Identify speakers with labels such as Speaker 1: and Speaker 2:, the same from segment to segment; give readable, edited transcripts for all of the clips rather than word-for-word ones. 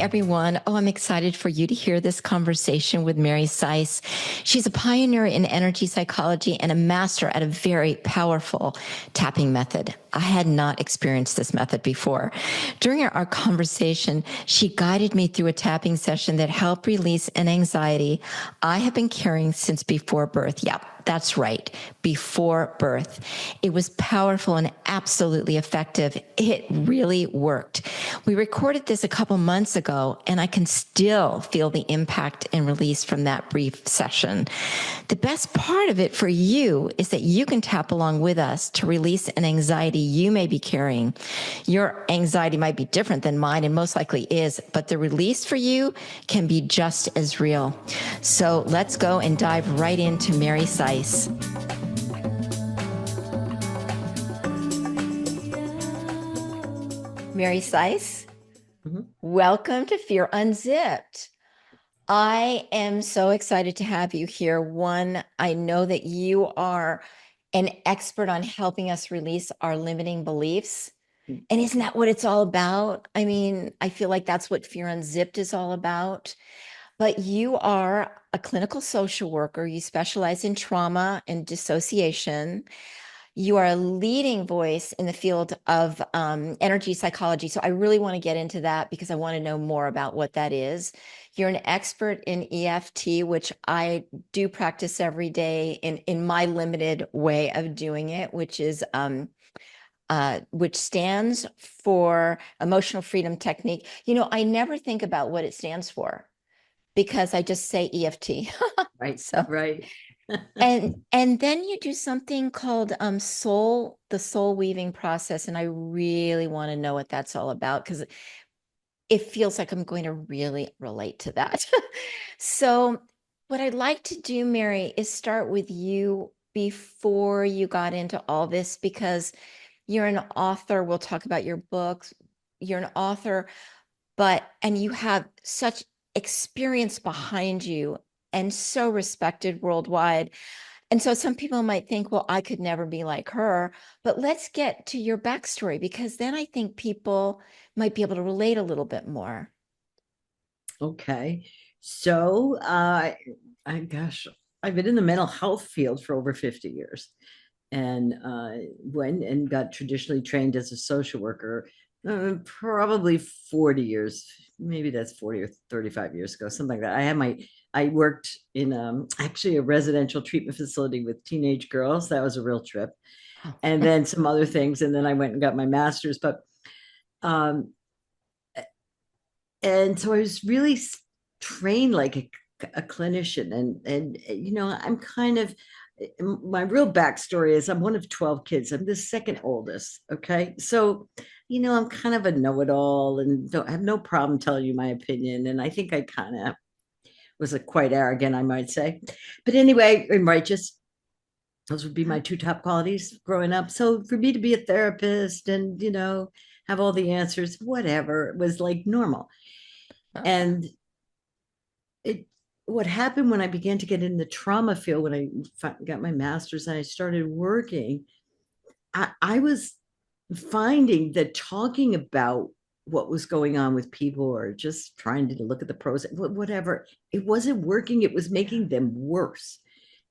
Speaker 1: everyone. Oh, I'm excited for you to hear this conversation with Mary Sise. She's a pioneer in energy psychology and a master at a very powerful tapping method. I had not experienced this method before. During our conversation, she guided me through a tapping session that helped release an anxiety I have been carrying since before birth. Yep. That's right, before birth. It was powerful and absolutely effective. It really worked. We recorded this a couple months ago, and I can still feel the impact and release from that brief session. The best part of it for you is that you can tap along with us to release an anxiety you may be carrying. Your anxiety might be different than mine, and most likely is, but the release for you can be just as real. So let's go and dive right into Mary Sise. Mary Sise, welcome to FEAR Unzipped. I am so excited to have you here. One, I know that you are an expert on helping us release our limiting beliefs. And isn't that what it's all about? I mean, I feel like that's what FEAR Unzipped is all about. But you are a clinical social worker. You specialize in trauma and dissociation. You are a leading voice in the field of energy psychology. So I really want to get into that because I want to know more about what that is. You're an expert in EFT, which I do practice every day in my limited way of doing it, which is which stands for Emotional Freedom Technique. You know, I never think about what it stands for because I just say EFT.
Speaker 2: Right.
Speaker 1: So
Speaker 2: right.
Speaker 1: and then you do something called the soul weaving process, and I really want to know what that's all about because it feels like I'm going to really relate to that. So what I'd like to do, Mary, is start with you before you got into all this because you're an author. We'll talk about your books. You're an author, and you have such experience behind you and so respected worldwide. And so some people might think, well, I could never be like her. But let's get to your backstory because then I think people might be able to relate a little bit more.
Speaker 2: Okay. So, gosh, I've been in the mental health field for over 50 years and went and got traditionally trained as a social worker probably 40 years, maybe that's 40 or 35 years ago, something like that. I worked in actually a residential treatment facility with teenage girls. That was a real trip.
Speaker 1: Oh.
Speaker 2: And then some other things. And then I went and got my master's. Um, and so I was really trained like a clinician, and I'm kind of, my real backstory is I'm one of 12 kids. I'm the second oldest. Okay, so I'm kind of a know-it-all and don't have no problem telling you my opinion, and I think I kind of was quite arrogant, I might say. But anyway, I'm righteous. Those would be my two top qualities growing up. So for me to be a therapist and have all the answers, whatever, it was like normal. And it what happened when I began to get in the trauma field, when I got my master's and I started working, I was finding that talking about what was going on with people or just trying to look at the pros, whatever, it wasn't working. It was making them worse.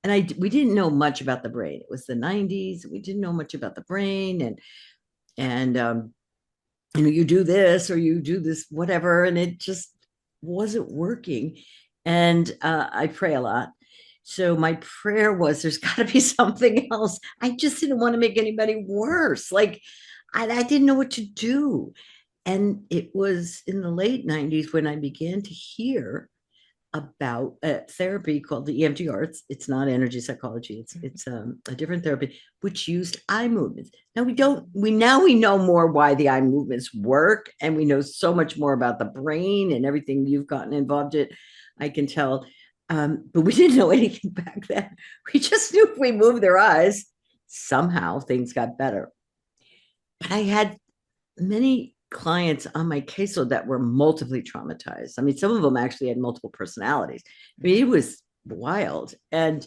Speaker 2: And we didn't know much about the brain. It was the 90s. We didn't know much about the brain. And you do this or you do this, whatever. And it just wasn't working. And I pray a lot. So my prayer was, there's got to be something else. I just didn't want to make anybody worse. Like I didn't know what to do. And it was in the late 90s when I began to hear about a therapy called the EMDR. It's not energy psychology. It's a different therapy which used eye movements. Now we know more why the eye movements work, and we know so much more about the brain and everything you've gotten involved in. I can tell, but we didn't know anything back then. We just knew if we moved their eyes, somehow things got better. But I had many clients on my caseload that were multiply traumatized. I mean, some of them actually had multiple personalities. I mean, it was wild. And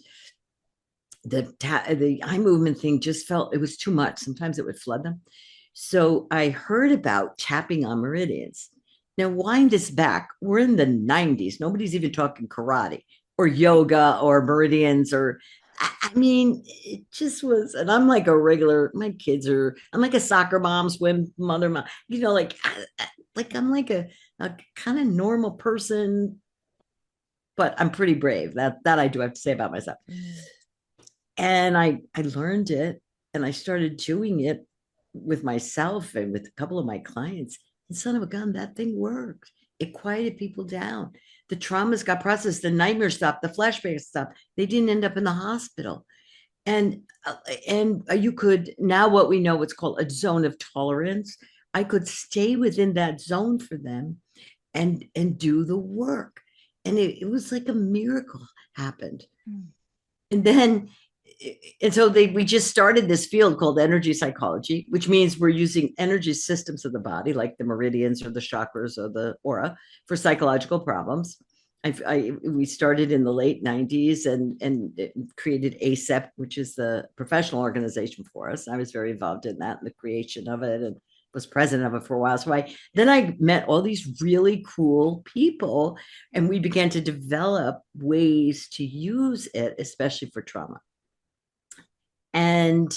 Speaker 2: the eye movement thing just felt it was too much. Sometimes it would flood them. So I heard about tapping on meridians. Now, wind us back. We're in the 90s. Nobody's even talking karate or yoga or meridians or, I mean, it just was. And I'm like a regular, my kids are, I'm like a soccer mom, swim mother, mom, like I'm like a kind of normal person, but I'm pretty brave. That I do have to say about myself.
Speaker 1: Mm.
Speaker 2: And I learned it and I started doing it with myself and with a couple of my clients. And son of a gun, that thing worked. It quieted people down. The traumas got processed, the nightmares stopped, the flashbacks stopped. They didn't end up in the hospital. And you could now what we know what's called a zone of tolerance. I could stay within that zone for them and do the work. And it was like a miracle happened.
Speaker 1: Mm.
Speaker 2: And then we just started this field called energy psychology, which means we're using energy systems of the body like the meridians or the chakras or the aura for psychological problems. We started in the late 90s and created ACEP, which is the professional organization for us. I was very involved in that and the creation of it and was president of it for a while. So then I met all these really cool people and we began to develop ways to use it, especially for trauma. And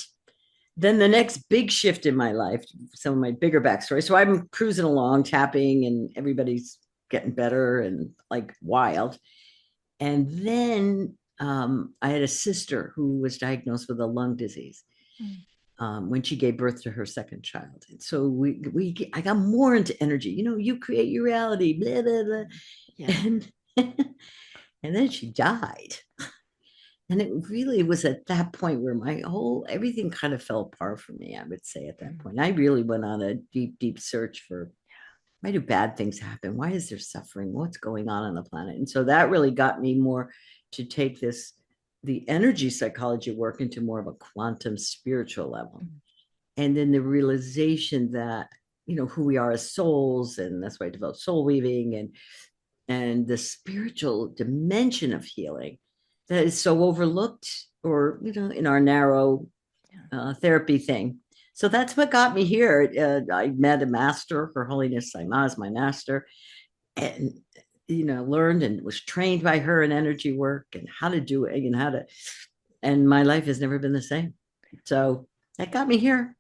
Speaker 2: then the next big shift in my life, some of my bigger backstory. So I'm cruising along, tapping, and everybody's getting better and like wild. And then I had a sister who was diagnosed with a lung disease when she gave birth to her second child. And so I got more into energy. You create your reality, blah, blah, blah. Yeah. And then she died. And it really was at that point where everything kind of fell apart for me, I would say at that point. I really went on a deep, deep search for why do bad things happen? Why is there suffering? What's going on the planet? And so that really got me more to take the energy psychology work into more of a quantum spiritual level. And then the realization that, who we are as souls, and that's why I developed soul weaving and the spiritual dimension of healing that is so overlooked or in our narrow therapy thing. So that's what got me here. I met a master, Her Holiness Saima is my master, and learned and was trained by her in energy work and how to do it and and my life has never been the same. So that got me here.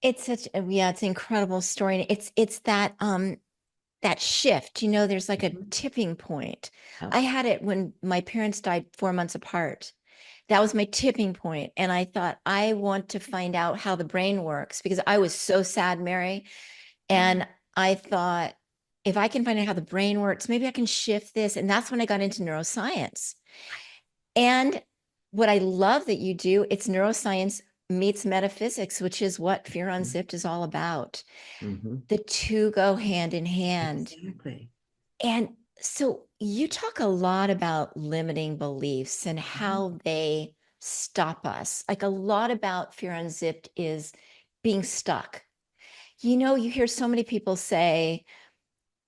Speaker 1: It's it's an incredible story. It's that shift, there's like a tipping point.
Speaker 2: Oh.
Speaker 1: I had it when my parents died 4 months apart. That was my tipping point. And I thought, I want to find out how the brain works because I was so sad, Mary. And I thought, if I can find out how the brain works, maybe I can shift this. And that's when I got into neuroscience. And what I love that you do, it's neuroscience meets metaphysics, which is what Fear Unzipped is all about.
Speaker 2: Mm-hmm.
Speaker 1: The two go hand in hand.
Speaker 2: Exactly.
Speaker 1: And so you talk a lot about limiting beliefs and how they stop us. Like a lot about Fear Unzipped is being stuck. You hear so many people say,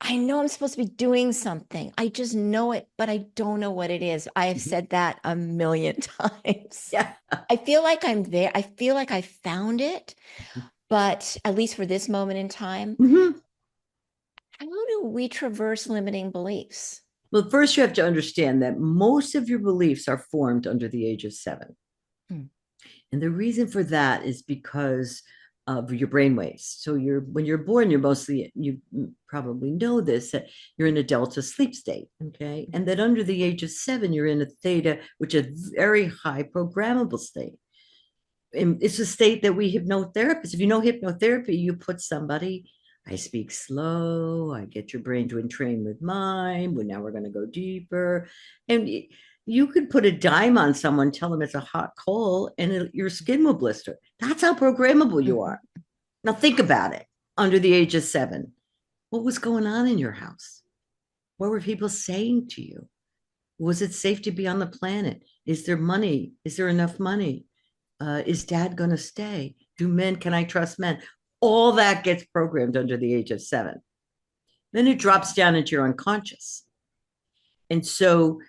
Speaker 1: I know I'm supposed to be doing something. I just know it, but I don't know what it is. I have said that a million times.
Speaker 2: Yeah.
Speaker 1: I feel like I'm there. I feel like I found it, but at least for this moment in time, how do we traverse limiting beliefs?
Speaker 2: Well, first you have to understand that most of your beliefs are formed under the age of 7. And the reason for that is because of your brain waves. So when you're born, you probably know this, that you're in a delta sleep state, okay? And that under the age of 7, you're in a theta, which is a very high programmable state. And it's a state that we hypnotherapists, if you know hypnotherapy, you put somebody, I speak slow, I get your brain to entrain with mine, now we're going to go deeper. And you could put a dime on someone, tell them it's a hot coal, and your skin will blister. That's how programmable you are. Now think about it. Under the age of 7, what was going on in your house? What were people saying to you? Was it safe to be on the planet? Is there money? Is there enough money? Is dad going to stay? Can I trust men? All that gets programmed under the age of 7. Then it drops down into your unconscious. And so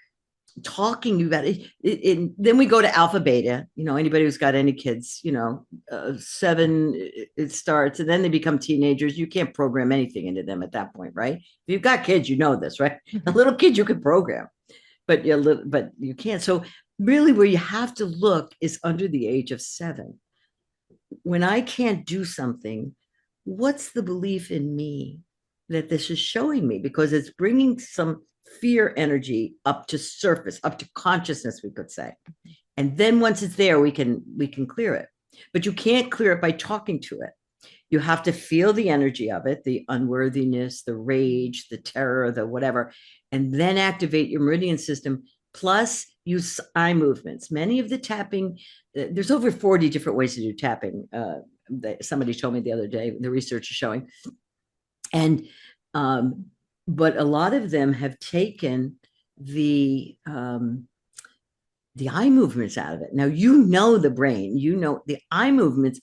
Speaker 2: talking about it. Then we go to alpha beta. Anybody who's got any kids, 7, it starts, and then they become teenagers. You can't program anything into them at that point, right? If you've got kids, this, right? A little kid you can program, but you can't. So really, where you have to look is under the age of 7. When I can't do something, what's the belief in me that this is showing me? Because it's bringing some fear energy up to surface, up to consciousness, we could say. And then once it's there, we can clear it. But you can't clear it by talking to it. You have to feel the energy of it, the unworthiness, the rage, the terror, the whatever, and then activate your meridian system. Plus, use eye movements. Many of the tapping, there's over 40 different ways to do tapping. Somebody told me the other day, the research is showing. And, but a lot of them have taken the eye movements out of it. Now, the brain, the eye movements.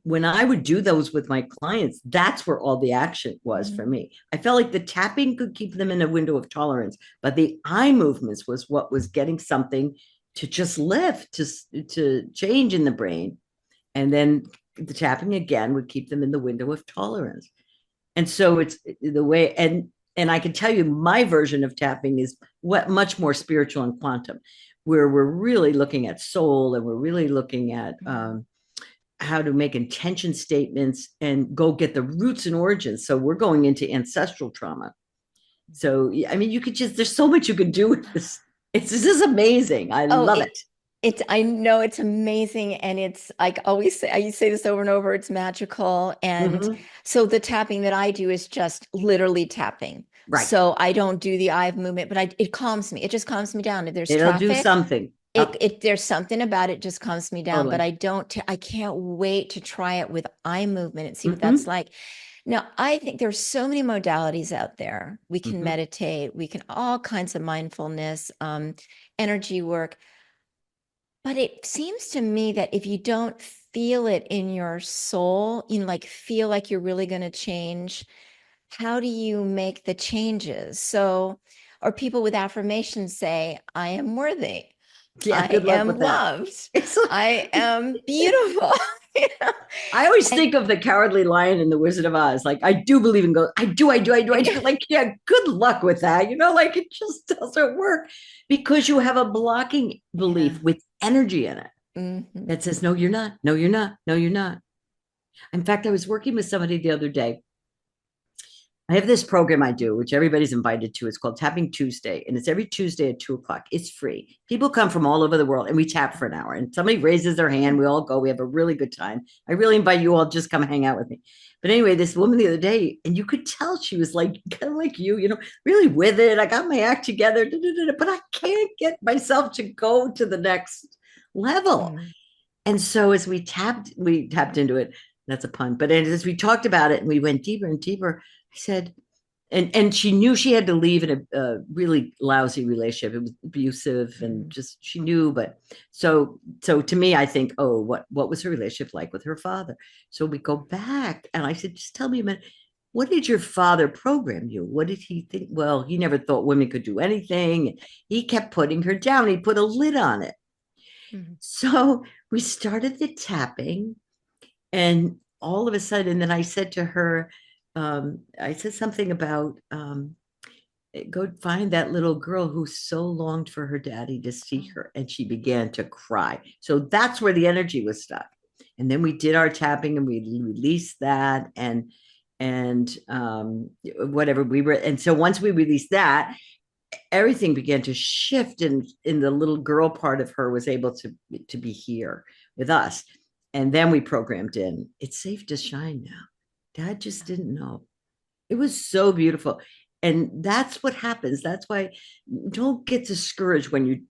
Speaker 2: When I would do those with my clients, that's where all the action was for me. I felt like the tapping could keep them in a window of tolerance, but the eye movements was what was getting something to just lift, to change in the brain. And then the tapping again would keep them in the window of tolerance. And so it's the way, and I can tell you my version of tapping is much more spiritual and quantum, where we're really looking at soul, and we're really looking at how to make intention statements and go get the roots and origins. So we're going into ancestral trauma. So, I mean, you could there's so much you could do with this. This is amazing. I love it.
Speaker 1: I know it's amazing. And it's like always say, I say this over and over, it's magical. And so the tapping that I do is just literally tapping.
Speaker 2: Right.
Speaker 1: So I don't do the eye movement, but it calms me. It just calms me down. If there's
Speaker 2: It'll
Speaker 1: traffic,
Speaker 2: do something.
Speaker 1: There's something about it just calms me down, but I can't wait to try it with eye movement and see what that's like. Now, I think there's so many modalities out there. We can meditate, we can all kinds of mindfulness, energy work. But it seems to me that if you don't feel it in your soul, feel like you're really going to change, how do you make the changes? So, or people with affirmations say, I am worthy.
Speaker 2: Yeah,
Speaker 1: I am loved. I am beautiful.
Speaker 2: I always think of the Cowardly Lion and the Wizard of Oz. Like, I do believe in God. I do. Like, yeah, good luck with that. Like it just doesn't work because you have a blocking belief with energy in it that says, no, you're not. No, you're not. No, you're not. In fact, I was working with somebody the other day. I have this program I do, which everybody's invited to. It's called Tapping Tuesday, and it's every Tuesday at 2:00. It's free. People come from all over the world, and we tap for an hour. And somebody raises their hand. We all go. We have a really good time. I really invite you all just come hang out with me. But anyway, this woman the other day, and you could tell she was like kind of like you, really with it. I got my act together, but I can't get myself to go to the next level. And so as we tapped into it. That's a pun. But as we talked about it, and we went deeper and deeper. I said, and she knew she had to leave in a really lousy relationship. It was abusive, and just she knew. But so to me, I think, oh, what was her relationship like with her father? So we go back, and I said, just tell me a minute. What did your father program you? What did he think? Well, he never thought women could do anything. He kept putting her down. He put a lid on it. So we started the tapping, and all of a sudden, then I said to her, I said something about go find that little girl who so longed for her daddy to see her. And she began to cry. So that's where the energy was stuck. And then we did our tapping, and we released that, and whatever we were. And so once we released that, everything began to shift, and in the little girl part of her was able to be here with us. And then we programmed in, it's safe to shine now. Dad just didn't know. It was so beautiful. And that's what happens. That's why don't get discouraged when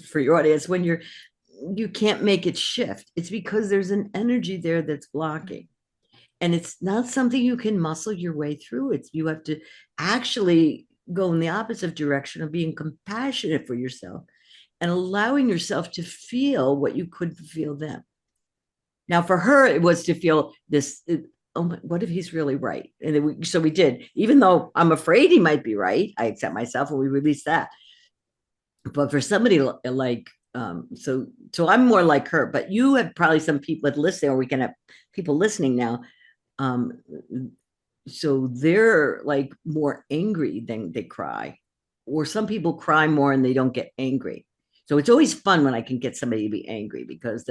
Speaker 2: for your audience, when you can't make it shift. It's because there's an energy there that's blocking. And it's not something you can muscle your way through. You have to actually go in the opposite direction of being compassionate for yourself and allowing yourself to feel what you couldn't feel then. Now, for her, it was to feel this, oh, what if he's really right? And so we did, even though I'm afraid he might be right, I accept myself, and we released that. But for somebody like, so I'm more like her, but you have probably some people that listen, or we can have people listening now. Um, so they're like more angry than they cry, or some people cry more and they don't get angry. So it's always fun when I can get somebody to be angry because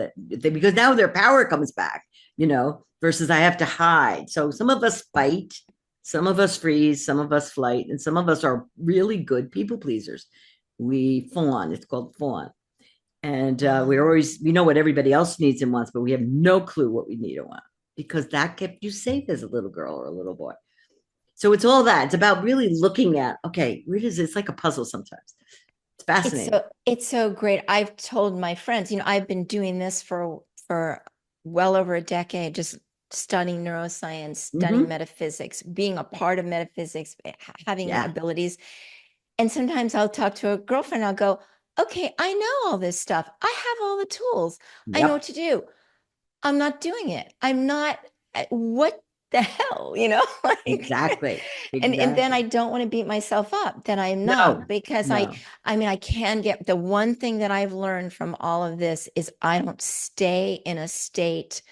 Speaker 2: now their power comes back, versus I have to hide. So some of us fight, some of us freeze, some of us flight, and some of us are really good people pleasers. We fawn. It's called fawn. And we know what everybody else needs and wants, but we have no clue what we need or want because that kept you safe as a little girl or a little boy. So it's all that. It's about really looking at, okay, where does it's like a puzzle sometimes. It's fascinating.
Speaker 1: It's so great. I've told my friends, I've been doing this for well over a decade, just studying neuroscience, studying
Speaker 2: Mm-hmm.
Speaker 1: metaphysics, being a part of metaphysics, having
Speaker 2: Yeah.
Speaker 1: abilities. And sometimes I'll talk to a girlfriend, I'll go, okay, I know all this stuff. I have all the tools. I know what
Speaker 2: Yep.
Speaker 1: to do. I'm not doing it. I'm not, what the hell, like,
Speaker 2: Exactly.
Speaker 1: and then
Speaker 2: Exactly.
Speaker 1: I don't want to beat myself up that I'm not
Speaker 2: No.
Speaker 1: because
Speaker 2: No.
Speaker 1: I mean, I can get the one thing that I've learned from all of this is I don't stay in a state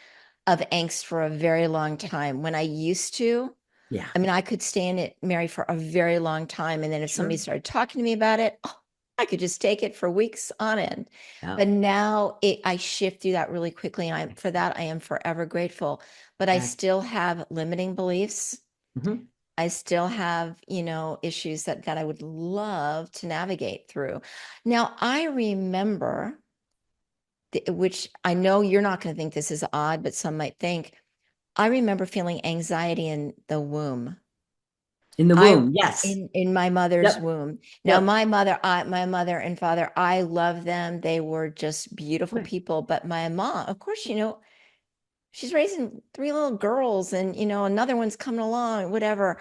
Speaker 1: of angst for a very long time. When I used to,
Speaker 2: Yeah.
Speaker 1: I mean, I could stay in it, Mary, for a very long time. And then if somebody
Speaker 2: Sure.
Speaker 1: started talking to me about it, oh, I could just take it for weeks on end.
Speaker 2: Yeah.
Speaker 1: But now I shift through that really quickly. And for that, I am forever grateful. But I
Speaker 2: Exactly.
Speaker 1: still have limiting beliefs.
Speaker 2: Mm-hmm.
Speaker 1: I still have, issues that I would love to navigate through. Now, I remember, which I know you're not going to think this is odd, but some might think, I remember feeling anxiety in the womb.
Speaker 2: In the
Speaker 1: I
Speaker 2: womb. Yes.
Speaker 1: in my mother's
Speaker 2: Yep.
Speaker 1: womb. Now,
Speaker 2: Yep.
Speaker 1: my mother and father, I love them. They were just beautiful
Speaker 2: Right.
Speaker 1: people. But my mom, of course, she's raising three little girls, and another one's coming along, whatever.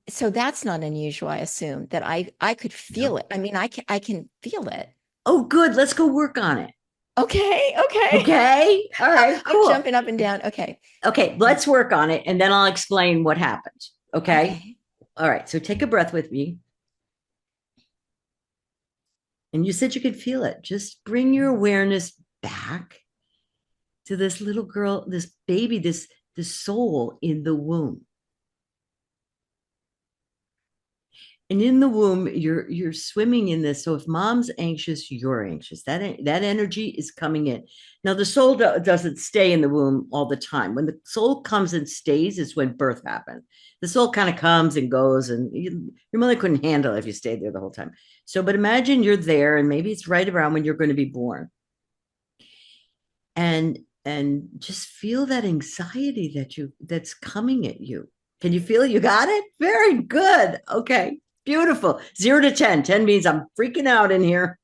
Speaker 1: So that's not unusual, I assume, that I could feel
Speaker 2: No.
Speaker 1: it. I mean, I can feel it.
Speaker 2: Oh, good. Let's go work on it.
Speaker 1: Okay, okay.
Speaker 2: Okay. All right.
Speaker 1: I'm
Speaker 2: Cool.
Speaker 1: jumping up and down. Okay.
Speaker 2: Okay. Let's work on it, and then I'll explain what happened. Okay.
Speaker 1: Okay.
Speaker 2: All right. So take a breath with me. And you said you could feel it. Just bring your awareness back to this little girl, this baby, this soul in the womb. And in the womb, you're swimming in this. So if mom's anxious, you're anxious. That energy is coming in. Now the soul doesn't stay in the womb all the time. When the soul comes and stays, is when birth happens. The soul kind of comes and goes, and your mother couldn't handle it if you stayed there the whole time. So, but imagine you're there, and maybe it's right around when you're going to be born, and just feel that anxiety that's coming at you. Can you feel it? You got it? Very good. Okay. Beautiful. 0 to 10. 10 means I'm freaking out in here.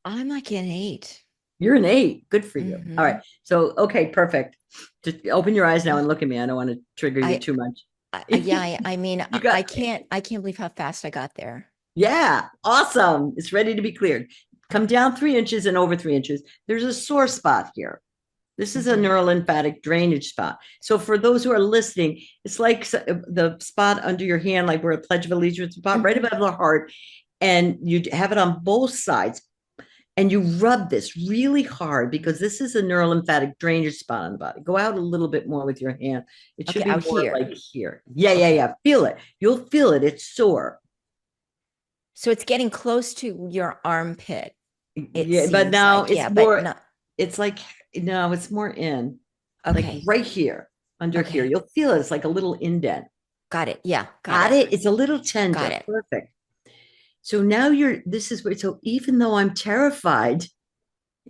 Speaker 1: I'm like an 8.
Speaker 2: You're an 8. Good for you. All
Speaker 1: Mm-hmm.
Speaker 2: right. So, okay, perfect. Just open your eyes now and look at me. I don't want to trigger you
Speaker 1: I,
Speaker 2: too much.
Speaker 1: yeah, I mean,
Speaker 2: You got,
Speaker 1: I can't believe how fast I got there.
Speaker 2: yeah, awesome. It's ready to be cleared. Come down 3 inches and over 3 inches. There's a sore spot here. This is a
Speaker 1: Mm-hmm.
Speaker 2: neurolymphatic drainage spot. So for those who are listening, it's like the spot under your hand, like where a Pledge of Allegiance spot, right
Speaker 1: Mm-hmm.
Speaker 2: above the heart, and you have it on both sides. And you rub this really hard because this is a neurolymphatic drainage spot on the body. Go out a little bit more with your hand. It should
Speaker 1: Okay,
Speaker 2: be
Speaker 1: out
Speaker 2: more
Speaker 1: here.
Speaker 2: like here. Yeah, yeah,
Speaker 1: Okay.
Speaker 2: yeah. Feel it. You'll feel it. It's sore.
Speaker 1: So it's getting close to your armpit, it
Speaker 2: Yeah, but
Speaker 1: seems
Speaker 2: now
Speaker 1: like.
Speaker 2: it's
Speaker 1: Yeah, but
Speaker 2: more,
Speaker 1: not.
Speaker 2: it's like, no, it's more in, like
Speaker 1: Okay.
Speaker 2: right here, under here.
Speaker 1: Okay.
Speaker 2: You'll feel it. It's like a little indent.
Speaker 1: Got it. Yeah, got
Speaker 2: Got
Speaker 1: it.
Speaker 2: it? It's a little
Speaker 1: Got
Speaker 2: tender.
Speaker 1: it.
Speaker 2: Perfect. So now this is where, so even though I'm terrified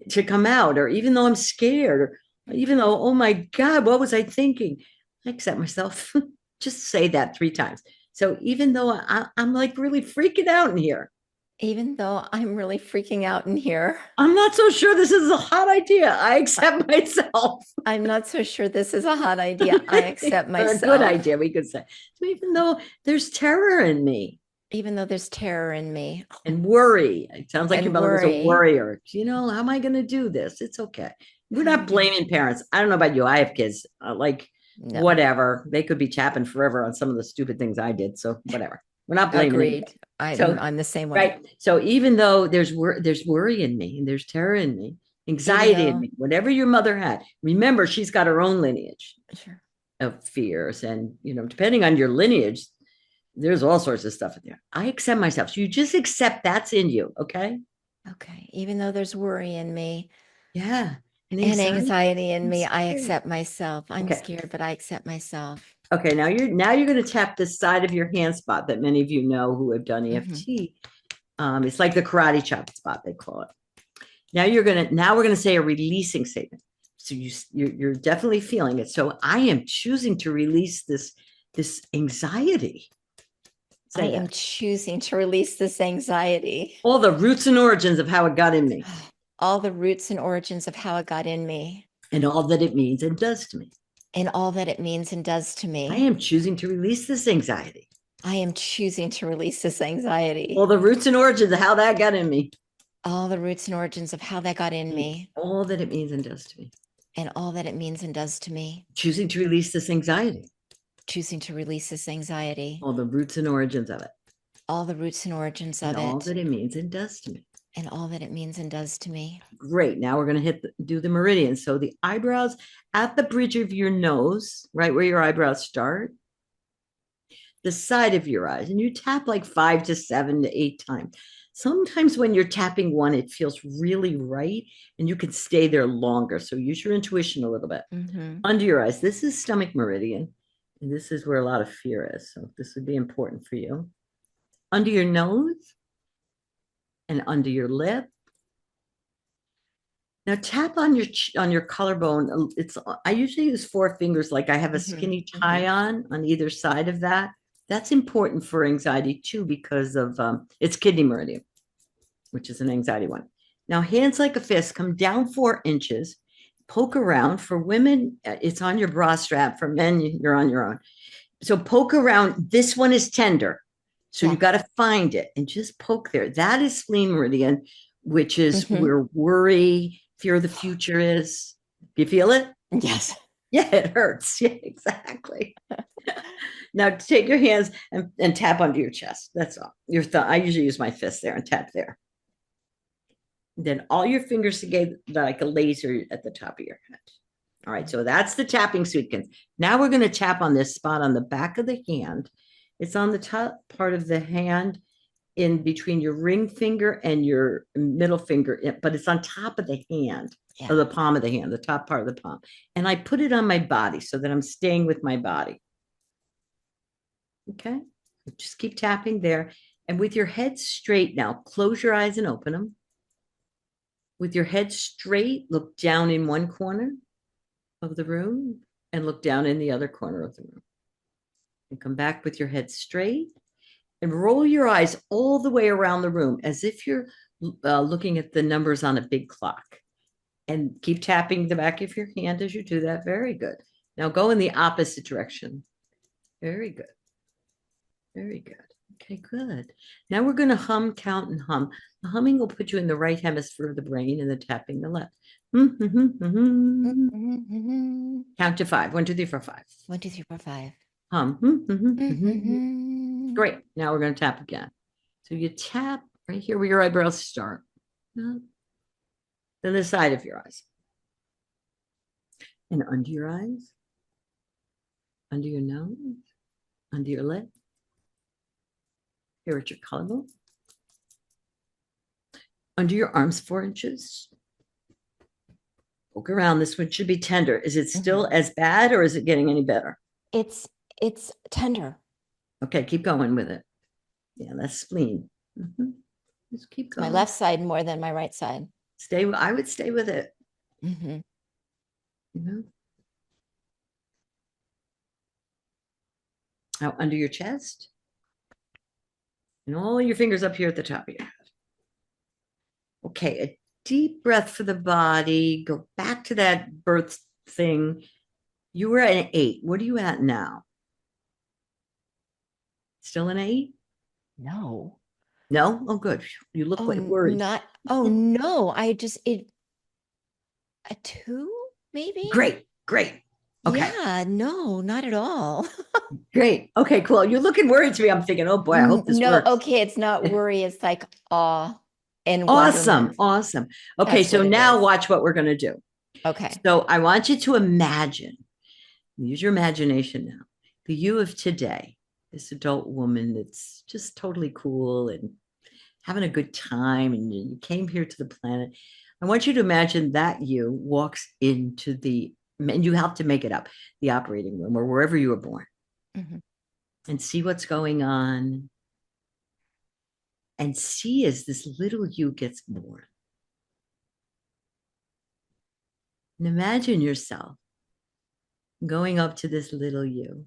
Speaker 2: to come out, or even though I'm scared, or even though, oh my God, what was I thinking? I accept myself. Just say that 3 times. So even though I'm like really freaking out in here,
Speaker 1: Even though I'm really freaking out in here,
Speaker 2: I'm not so sure this is a hot idea. I accept myself.
Speaker 1: I'm not so sure this is a hot idea. I accept
Speaker 2: Or a good
Speaker 1: myself,
Speaker 2: idea, we could say. So even though there's terror in me
Speaker 1: even though there's terror in me
Speaker 2: and worry, it sounds like your
Speaker 1: and
Speaker 2: mother was a
Speaker 1: worry.
Speaker 2: worrier. How am I going to do this? It's okay. We're not
Speaker 1: Mhm.
Speaker 2: blaming parents. I don't know about you. I have kids. Like,
Speaker 1: No,
Speaker 2: whatever. They could be chapping forever on some of the stupid things I did. So, whatever. We're not blaming
Speaker 1: agreed.
Speaker 2: anybody. So,
Speaker 1: I'm the same way.
Speaker 2: right. So even though there's worry in me and there's terror in me,
Speaker 1: Even
Speaker 2: anxiety in
Speaker 1: though,
Speaker 2: me, whatever your mother had, remember she's got her own lineage
Speaker 1: sure.
Speaker 2: of fears. And, depending on your lineage, there's all sorts of stuff in there. I accept myself. So you just accept that's in you. Okay.
Speaker 1: Okay. Even though there's worry in me
Speaker 2: Yeah. And
Speaker 1: and
Speaker 2: anxiety.
Speaker 1: anxiety in
Speaker 2: I'm
Speaker 1: me, I
Speaker 2: scared.
Speaker 1: accept myself. I'm
Speaker 2: Okay.
Speaker 1: scared, but I accept myself.
Speaker 2: Okay. Now you're going to tap the side of your hand spot that many of you know who have done
Speaker 1: Hmm.
Speaker 2: EFT. It's like the karate chop spot, they call it. Now we're gonna say a releasing statement. So you're definitely feeling it. So I am choosing to release this anxiety.
Speaker 1: I
Speaker 2: Say
Speaker 1: am
Speaker 2: that.
Speaker 1: choosing to release this anxiety.
Speaker 2: All the roots and origins of how it got in me
Speaker 1: All the roots and origins of how it got in me
Speaker 2: and all that it means and does to me.
Speaker 1: and all that it means and does to
Speaker 2: I
Speaker 1: me.
Speaker 2: am choosing to release this anxiety.
Speaker 1: I am choosing to release this
Speaker 2: All
Speaker 1: anxiety.
Speaker 2: the roots and origins of how that got in me
Speaker 1: All the roots and origins of how that got in
Speaker 2: and
Speaker 1: me
Speaker 2: all that it means and does to me.
Speaker 1: and all that it means and does to me.
Speaker 2: Choosing to release this anxiety.
Speaker 1: Choosing to release this anxiety.
Speaker 2: All the roots and origins of it
Speaker 1: All the roots and origins
Speaker 2: and
Speaker 1: of
Speaker 2: all
Speaker 1: it
Speaker 2: that it means and does to me.
Speaker 1: and all that it means and does to me.
Speaker 2: Great. Now we're going to do the meridians. So the eyebrows at the bridge of your nose, right where your eyebrows start, the side of your eyes, and you tap like 5 to 7 to 8 times. Sometimes when you're tapping one, it feels really right and you can stay there longer. So use your intuition a little bit.
Speaker 1: Mm-hmm.
Speaker 2: Under your eyes, this is stomach meridian. And this is where a lot of fear is. So this would be important for you. Under your nose and under your lip. Now tap on your collarbone. I usually use 4 fingers, like I have a
Speaker 1: Mm-hmm.
Speaker 2: skinny
Speaker 1: Mm-hmm.
Speaker 2: tie on either side of that. That's important for anxiety too because of it's kidney meridian, which is an anxiety one. Now hands like a fist, come down 4 inches, poke around. For women, it's on your bra strap. For men, you're on your own. So poke around. This one is tender, so
Speaker 1: Yeah.
Speaker 2: you got to find it and just poke there. That is spleen meridian, which is
Speaker 1: Mm-hmm.
Speaker 2: where worry, fear of the future is. Do you feel it?
Speaker 1: Yes.
Speaker 2: Yeah, it hurts. Yeah, exactly. Now take your hands and tap under your chest. That's all. Your thumb. I usually use my fist there and tap there. Then all your fingers together like a laser at the top of your head. All right, so that's the tapping sequence. Now we're going to tap on this spot on the back of the hand. It's on the top part of the hand in between your ring finger and your middle finger, but it's on top of the hand,
Speaker 1: Yeah.
Speaker 2: of the palm of the hand, the top part of the palm. And I put it on my body so that I'm staying with my body. Okay, just keep tapping there. And with your head straight now, close your eyes and open them. With your head straight, look down in one corner of the room and look down in the other corner of the room. And come back with your head straight and roll your eyes all the way around the room as if you're looking at the numbers on a big clock. And keep tapping the back of your hand as you do that. Very good. Now go in the opposite direction. Very good. Very good. Okay, good. Now we're going to hum, count, and hum. The humming will put you in the right hemisphere of the brain and the tapping the left.
Speaker 1: Mm-hmm.
Speaker 2: Count to 5. 1, 2, 3, 4, 5.
Speaker 1: 1, 2, 3, 4, 5.
Speaker 2: Hum.
Speaker 1: Mm-hmm.
Speaker 2: Great. Now we're going to tap again. So you tap right here where your eyebrows start. Then the side of your eyes. And under your eyes. Under your nose. Under your lip. Here at your collarbone. Under your arms, 4 inches. Poke around. This one should be tender. Is it still as bad or is it getting any better?
Speaker 1: It's tender.
Speaker 2: Okay, keep going with it. Yeah, that's spleen. Just keep
Speaker 1: It's
Speaker 2: going.
Speaker 1: my left side more than my right side.
Speaker 2: I would stay with it.
Speaker 1: Mm-hmm.
Speaker 2: Now under your chest. And all your fingers up here at the top of your head. Okay, a deep breath for the body. Go back to that birth thing. You were at an 8. What are you at now? Still an 8?
Speaker 1: No.
Speaker 2: No? Oh, good. You look like worried.
Speaker 1: No. A 2, maybe?
Speaker 2: Great, great. Okay,
Speaker 1: Yeah, no, not at all.
Speaker 2: great. Okay, cool. You're looking worried to me. I'm thinking, oh boy, I hope this
Speaker 1: No,
Speaker 2: works.
Speaker 1: okay, it's not worry, it's like awe and
Speaker 2: Awesome.
Speaker 1: wonderment.
Speaker 2: Awesome. Okay,
Speaker 1: That's
Speaker 2: so
Speaker 1: what it
Speaker 2: now
Speaker 1: is.
Speaker 2: watch what we're going to do.
Speaker 1: Okay.
Speaker 2: So I want you to imagine, use your imagination now, the you of today, this adult woman that's just totally cool and having a good time, and you came here to the planet. I want you to imagine that you walks into and you have to make it up, the operating room or wherever you were born,
Speaker 1: Mhm.
Speaker 2: and see what's going on, and see as this little you gets born. And imagine yourself going up to this little you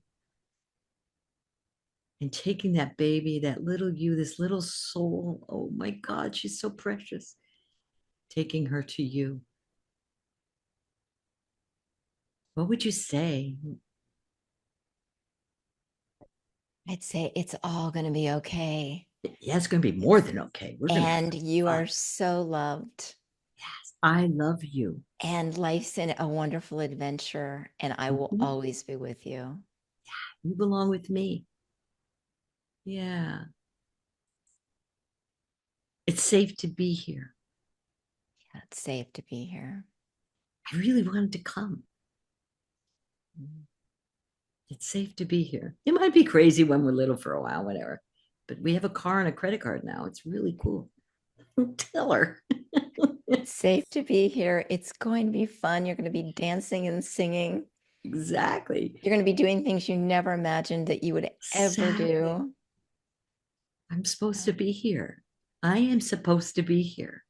Speaker 2: and taking that baby, that little you, this little soul. Oh my God, she's so precious. Taking her to you. What would you say?
Speaker 1: I'd say it's all going to be okay.
Speaker 2: Yeah, it's going to be more
Speaker 1: It's
Speaker 2: than okay. We're going to have
Speaker 1: and you
Speaker 2: fun.
Speaker 1: are so loved.
Speaker 2: Yes, I love you.
Speaker 1: And life's in a wonderful adventure, and I will
Speaker 2: Mhm.
Speaker 1: always be with you.
Speaker 2: You belong with me. Yeah, it's safe to be here.
Speaker 1: Yeah, it's safe to be here.
Speaker 2: I really wanted to come. It's safe to be here. It might be crazy when we're little for a while, whatever, but we have a car and a credit card now. It's really cool. Tell her.
Speaker 1: It's safe to be here. It's going to be fun. You're going to be dancing and singing.
Speaker 2: Exactly.
Speaker 1: You're going to be doing things you never imagined that you would ever
Speaker 2: Exactly.
Speaker 1: do.
Speaker 2: I'm supposed to be here. I am supposed to be here.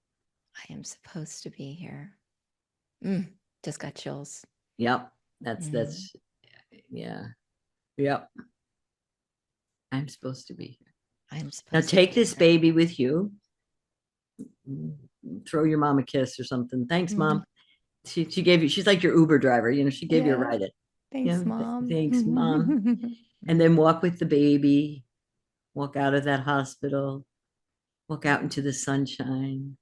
Speaker 1: I am supposed to be here. Mm, just got chills.
Speaker 2: Yep.
Speaker 1: Mm,
Speaker 2: Yeah. Yep. I'm supposed to be here.
Speaker 1: I'm
Speaker 2: Now
Speaker 1: supposed to
Speaker 2: take
Speaker 1: be
Speaker 2: this
Speaker 1: here.
Speaker 2: baby with you. Throw your mom a kiss or something. Thanks,
Speaker 1: Mm,
Speaker 2: mom. She gave you, she's like your Uber driver, she gave you a
Speaker 1: yeah.
Speaker 2: ride it.
Speaker 1: Thanks,
Speaker 2: Yeah,
Speaker 1: Mom.
Speaker 2: thanks, mom. And then walk with the baby, walk out of that hospital, walk out into the sunshine.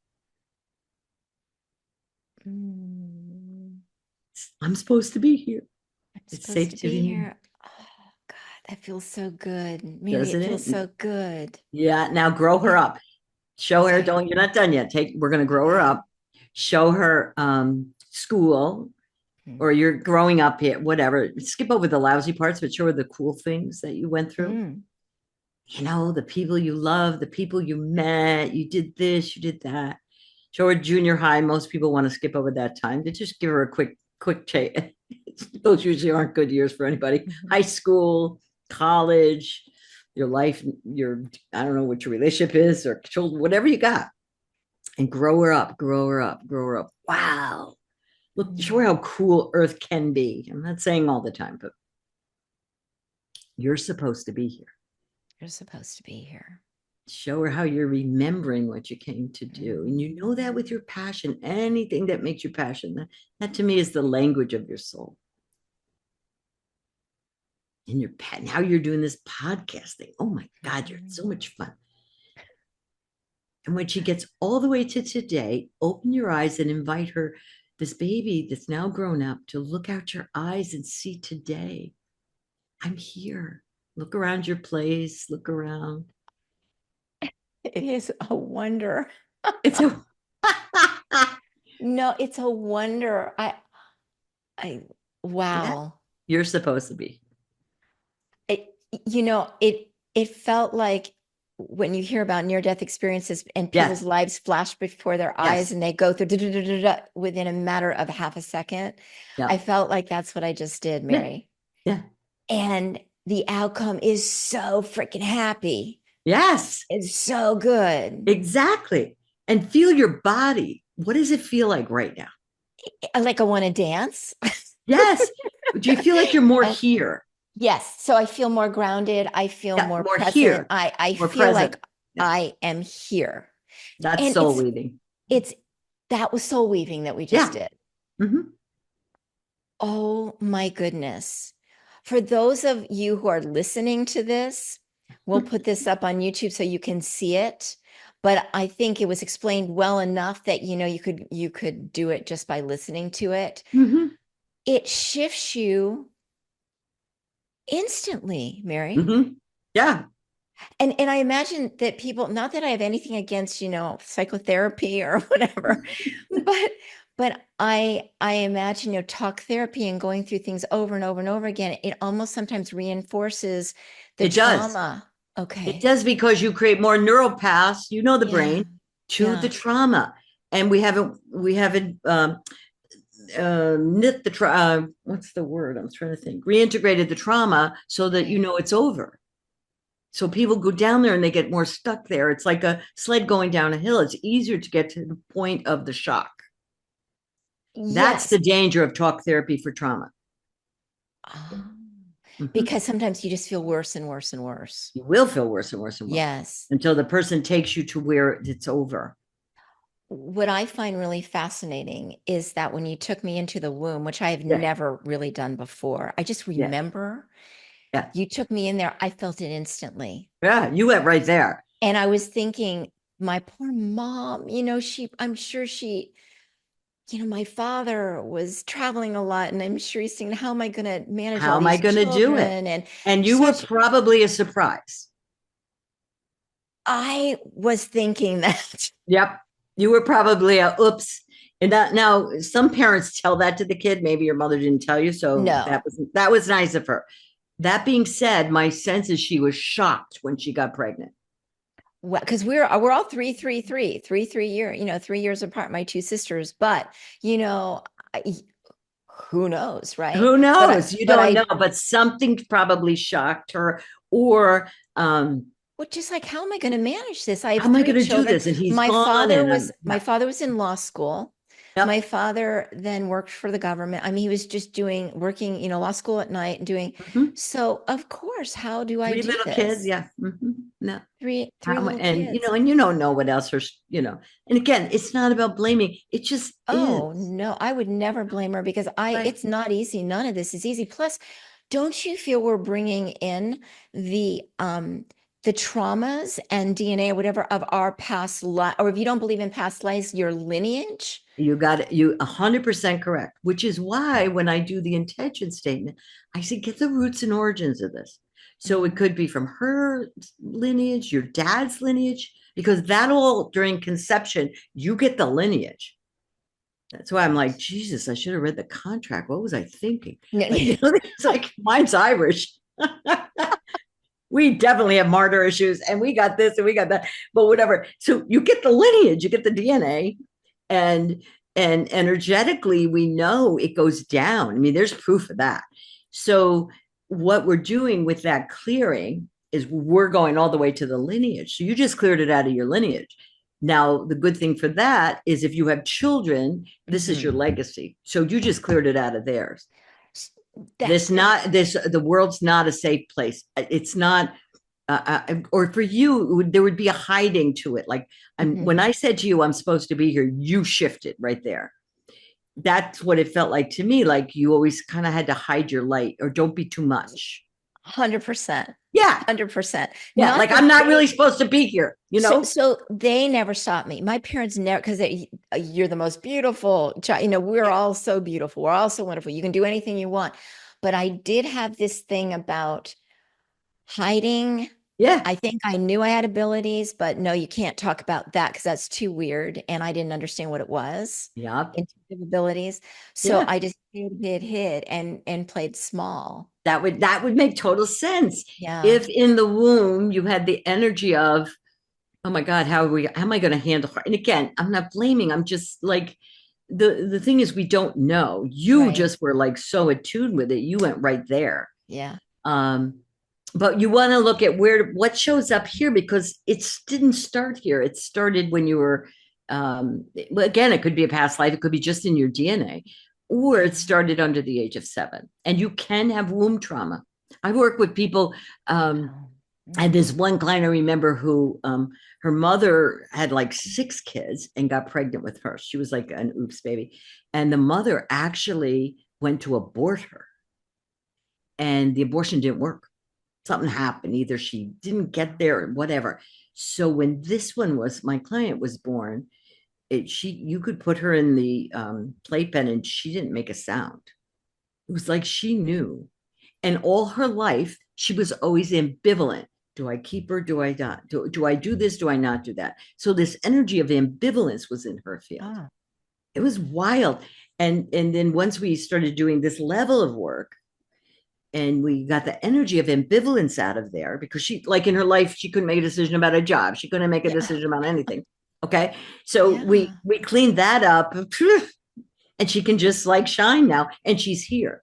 Speaker 1: Mm,
Speaker 2: I'm supposed to be here.
Speaker 1: I'm
Speaker 2: It's
Speaker 1: supposed
Speaker 2: safe
Speaker 1: to
Speaker 2: to
Speaker 1: be
Speaker 2: be,
Speaker 1: here. Oh, God, that feels so good. Mary,
Speaker 2: doesn't
Speaker 1: it feels
Speaker 2: it?
Speaker 1: so good.
Speaker 2: Yeah. Now grow her up. Show her,
Speaker 1: Okay.
Speaker 2: don't, you're not done yet. We're going to grow her
Speaker 1: Okay.
Speaker 2: up, show her school,
Speaker 1: Mm.
Speaker 2: or you're growing up here, whatever. Skip over the lousy parts, but show her the cool things that you went through.
Speaker 1: Mm.
Speaker 2: The people you love, the people you met, you did this, you did that. Show her junior high. Most people want to skip over that time. To just give her a quick check. Those usually aren't good years for anybody.
Speaker 1: Mhm.
Speaker 2: High school, college, your life, I don't know what your relationship is, or children, whatever you got, and grow her up, grow her up, grow her up. Wow. Look, show her
Speaker 1: Mm.
Speaker 2: how cool Earth can be. I'm not saying all the time, but you're supposed to be here.
Speaker 1: You're supposed to be here.
Speaker 2: Show her how you're remembering what you came to do. And you know that with
Speaker 1: Mm.
Speaker 2: your passion, anything that makes you passionate, that to me is the language of your soul. And now you're doing this podcasting. Oh my God, you're so
Speaker 1: Mm.
Speaker 2: much fun. And when she gets all the way to today, open your eyes and invite her, this baby that's now grown up, to look out your eyes and see today. I'm here. Look around your place, look around.
Speaker 1: It is a wonder.
Speaker 2: It's a
Speaker 1: No, it's a wonder. I,
Speaker 2: yeah,
Speaker 1: wow.
Speaker 2: you're supposed to be.
Speaker 1: It, it felt like when you hear about near-death experiences and people's
Speaker 2: Yes,
Speaker 1: lives flash before their eyes
Speaker 2: yes,
Speaker 1: and they go through within a matter of half a second.
Speaker 2: yeah,
Speaker 1: I felt like that's what I just did,
Speaker 2: yeah,
Speaker 1: Mary.
Speaker 2: yeah.
Speaker 1: And the outcome is so freaking happy.
Speaker 2: Yes,
Speaker 1: It's so good.
Speaker 2: exactly. And feel your body. What does it feel like right now?
Speaker 1: Like I want to dance.
Speaker 2: Yes. Do you feel like you're more here?
Speaker 1: Yes. So I feel more grounded. I feel
Speaker 2: Yeah,
Speaker 1: more
Speaker 2: more
Speaker 1: present.
Speaker 2: here,
Speaker 1: I
Speaker 2: more
Speaker 1: feel
Speaker 2: present.
Speaker 1: like
Speaker 2: Yeah,
Speaker 1: I am here.
Speaker 2: that's
Speaker 1: And
Speaker 2: soul weaving.
Speaker 1: it's that was soul weaving that we just
Speaker 2: Yeah.
Speaker 1: did.
Speaker 2: Hmm.
Speaker 1: Oh my goodness. For those of you who are listening to this, we'll put this up on YouTube so you can see it. But I think it was explained well enough that you could do it just by listening to it.
Speaker 2: Hmm.
Speaker 1: it shifts you instantly, Mary.
Speaker 2: Mm-hmm. Yeah.
Speaker 1: And I imagine that people, not that I have anything against, psychotherapy or whatever, but but I imagine, talk therapy and going through things over and over and over again, it almost sometimes reinforces the
Speaker 2: It does.
Speaker 1: trauma.
Speaker 2: It
Speaker 1: Okay.
Speaker 2: does because you create more neural paths, the
Speaker 1: Yeah.
Speaker 2: brain, to the
Speaker 1: Yeah.
Speaker 2: trauma. And we haven't knit the what's the word? I'm trying to think. Reintegrated the trauma so that
Speaker 1: Okay.
Speaker 2: it's over. So people go down there and they get more stuck there. It's like a sled going down a hill. It's easier to get to the point of the shock. That's
Speaker 1: Yes.
Speaker 2: the danger of talk therapy for trauma.
Speaker 1: Oh.
Speaker 2: Mhm.
Speaker 1: Because sometimes you just feel worse and worse and worse.
Speaker 2: You will feel worse and worse and worse
Speaker 1: Yes.
Speaker 2: until the person takes you to where it's over.
Speaker 1: What I find really fascinating is that when you took me into the womb, which I have
Speaker 2: Yeah,
Speaker 1: never really done before, I just
Speaker 2: yeah,
Speaker 1: remember
Speaker 2: yeah,
Speaker 1: you took me in there. I felt it instantly.
Speaker 2: yeah. You went right there.
Speaker 1: And I was thinking, my poor mom, I'm sure my father was traveling a lot, and I'm sure he's thinking, how am I going to manage
Speaker 2: How
Speaker 1: all
Speaker 2: am I
Speaker 1: these
Speaker 2: going to do it?
Speaker 1: children? And
Speaker 2: And you were
Speaker 1: such,
Speaker 2: probably a surprise.
Speaker 1: I was thinking that.
Speaker 2: Yep. You were probably a oops. And that now some parents tell that to the kid. Maybe your mother didn't tell you. So
Speaker 1: No.
Speaker 2: that was nice of her. That being said, my sense is she was shocked when she got pregnant.
Speaker 1: Well, because we're all 3 year, 3 years apart, my two sisters. But I, who knows, right?
Speaker 2: Who
Speaker 1: But I,
Speaker 2: knows? You
Speaker 1: but
Speaker 2: don't know,
Speaker 1: I,
Speaker 2: but something probably shocked her. Or
Speaker 1: well, just like, how am I going to manage this? I
Speaker 2: how
Speaker 1: have
Speaker 2: am I
Speaker 1: three
Speaker 2: going to do
Speaker 1: children.
Speaker 2: this? And he's
Speaker 1: My
Speaker 2: gone.
Speaker 1: father
Speaker 2: And
Speaker 1: was my
Speaker 2: yeah,
Speaker 1: father was in law school. My
Speaker 2: yep.
Speaker 1: father then worked for the government. I mean, he was just working, law school at night and doing.
Speaker 2: Mhm.
Speaker 1: So of course, how do I
Speaker 2: Three
Speaker 1: do
Speaker 2: little kids.
Speaker 1: this?
Speaker 2: Yeah. No.
Speaker 1: Three little
Speaker 2: And
Speaker 1: kids.
Speaker 2: and you don't know what else and again, it's not about blaming, it just
Speaker 1: Oh
Speaker 2: is.
Speaker 1: no, I would never blame her because
Speaker 2: Right.
Speaker 1: it's not easy. None of this is easy. Plus, don't you feel we're bringing in the traumas and DNA or whatever of our past life, or if you don't believe in past lives, your lineage?
Speaker 2: You got it. You 100% correct, which is why when I do the intention statement, I say, get the roots and origins of this. So it
Speaker 1: Mhm.
Speaker 2: could be from her lineage, your dad's lineage, because that all during conception, you get the lineage. That's why I'm like, Jesus, I should have read the contract. What was I thinking? Like, it's like mine's Irish. We definitely have martyr issues and we got this and we got that, but whatever. So you get the lineage, you get the DNA, and energetically we know it goes down. I mean, there's proof of that. So what we're doing with that clearing is we're going all the way to the lineage. So you just cleared it out of your lineage. Now, the good thing for that is if you have children, this is your
Speaker 1: Mhm.
Speaker 2: legacy. So you just cleared it out of theirs.
Speaker 1: That
Speaker 2: The world's not a safe place. It's not, or for you, there would be a hiding to it. Like when
Speaker 1: mhm.
Speaker 2: I said to you, I'm supposed to be here, you shifted right there. That's what it felt like to me. Like you always kind of had to hide your light or don't be too much.
Speaker 1: 100%.
Speaker 2: Yeah.
Speaker 1: 100%.
Speaker 2: Yeah.
Speaker 1: Not
Speaker 2: Like
Speaker 1: that
Speaker 2: I'm not
Speaker 1: they
Speaker 2: really supposed to be here,
Speaker 1: so they never stopped me. My parents never, because you're the most beautiful child. We're
Speaker 2: Yeah.
Speaker 1: all so beautiful. We're all so wonderful. You can do anything you want. But I did have this thing about hiding.
Speaker 2: Yeah.
Speaker 1: I think I knew I had abilities, but no, you can't talk about that because that's too weird. And I didn't understand what it was,
Speaker 2: Yeah.
Speaker 1: intuitive abilities. So
Speaker 2: Yeah.
Speaker 1: I just hid, and played small.
Speaker 2: That would make total sense.
Speaker 1: Yeah.
Speaker 2: If in the womb you had the energy of, oh my God, how am I going to handle her? And again, I'm not blaming. I'm just like, the thing is we don't know. You
Speaker 1: Right.
Speaker 2: just were like so attuned with it. You went right there.
Speaker 1: Yeah.
Speaker 2: Um, but you want to look at what shows up here because it didn't start here. It started when you were, well, again, it could be a past life. It could be just in your DNA, or it
Speaker 1: Yeah.
Speaker 2: started under the age of 7. And you can have womb trauma. I work with people.
Speaker 1: Wow.
Speaker 2: And
Speaker 1: Mhm.
Speaker 2: this one client I remember who her mother had like 6 kids and got pregnant with her. She was like an oops baby. And the mother actually went to abort her, and the abortion didn't work. Something happened. Either she didn't get there or whatever. So when this one was, my client was born, you could put her in the playpen and she didn't make a sound. It was like she knew. And all her life, she was always ambivalent. Do I keep her? Do I not? Do I do this? Do I not do that? So this energy of ambivalence was in her field.
Speaker 1: Ah,
Speaker 2: It was wild. And then once we started doing this level of work, and we got the energy of ambivalence out of there, because she, like in her life, she couldn't make a decision about a job, she couldn't make a
Speaker 1: yeah,
Speaker 2: decision about anything. Okay, so we
Speaker 1: yeah.
Speaker 2: we cleaned that up, and she can just like shine now, and she's here.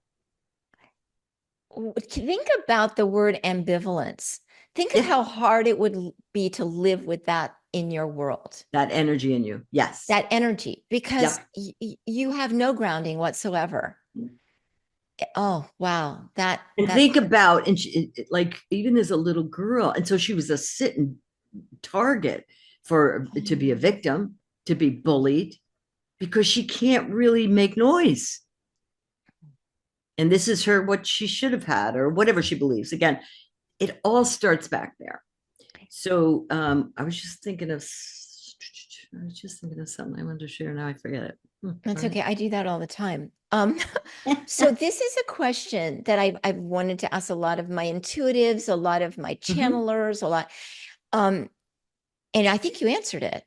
Speaker 1: Think about the word ambivalence. Think of
Speaker 2: Yeah,
Speaker 1: how hard it would be to live with that in your world,
Speaker 2: that energy in you. Yes.
Speaker 1: that energy, because
Speaker 2: Yep.
Speaker 1: you have no grounding whatsoever. Oh, wow.
Speaker 2: And
Speaker 1: That's
Speaker 2: think about, and she, like even as a little girl, and so she was a sitting target for to be a
Speaker 1: oh,
Speaker 2: victim, to be bullied, because she can't really make noise. And this is her what she should have had, or whatever she believes. Again, it all starts back there. So I was just thinking of something I wanted to share. Now I forget it.
Speaker 1: that's okay. I do that all the time. So this is a question that I've wanted to ask a lot of my intuitives, a lot of my
Speaker 2: Mhm.
Speaker 1: channelers, a lot. Um, and I think you answered it.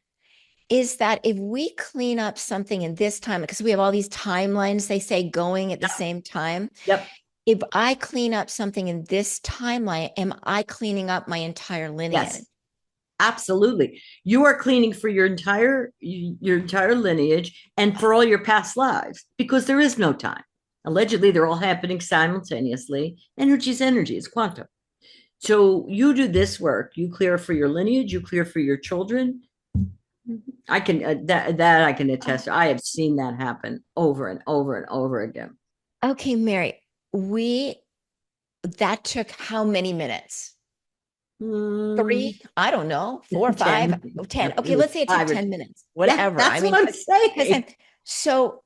Speaker 1: Is that if we clean up something in this time, because we have all these timelines, they say going at the
Speaker 2: Yep.
Speaker 1: same time.
Speaker 2: Yep.
Speaker 1: If I clean up something in this timeline, am I cleaning up my entire lineage?
Speaker 2: Yes. Absolutely. You are cleaning for your entire lineage and for all your past lives, because there is no time. Allegedly, they're all happening simultaneously. Energy is energy, it's quantum. So you do this work, you clear for your lineage, you clear for your children. I can that I can attest to.
Speaker 1: Oh,
Speaker 2: I have seen that happen over and over and over again.
Speaker 1: okay, Mary, we that took how many minutes?
Speaker 2: Mm,
Speaker 1: Three? I don't know, four, five,
Speaker 2: 10.
Speaker 1: oh,
Speaker 2: No,
Speaker 1: 10.
Speaker 2: it
Speaker 1: Okay,
Speaker 2: was
Speaker 1: let's say it took
Speaker 2: five.
Speaker 1: 10 minutes,
Speaker 2: Yeah,
Speaker 1: whatever. I
Speaker 2: that's what
Speaker 1: mean,
Speaker 2: I'm
Speaker 1: because
Speaker 2: saying.
Speaker 1: I'm so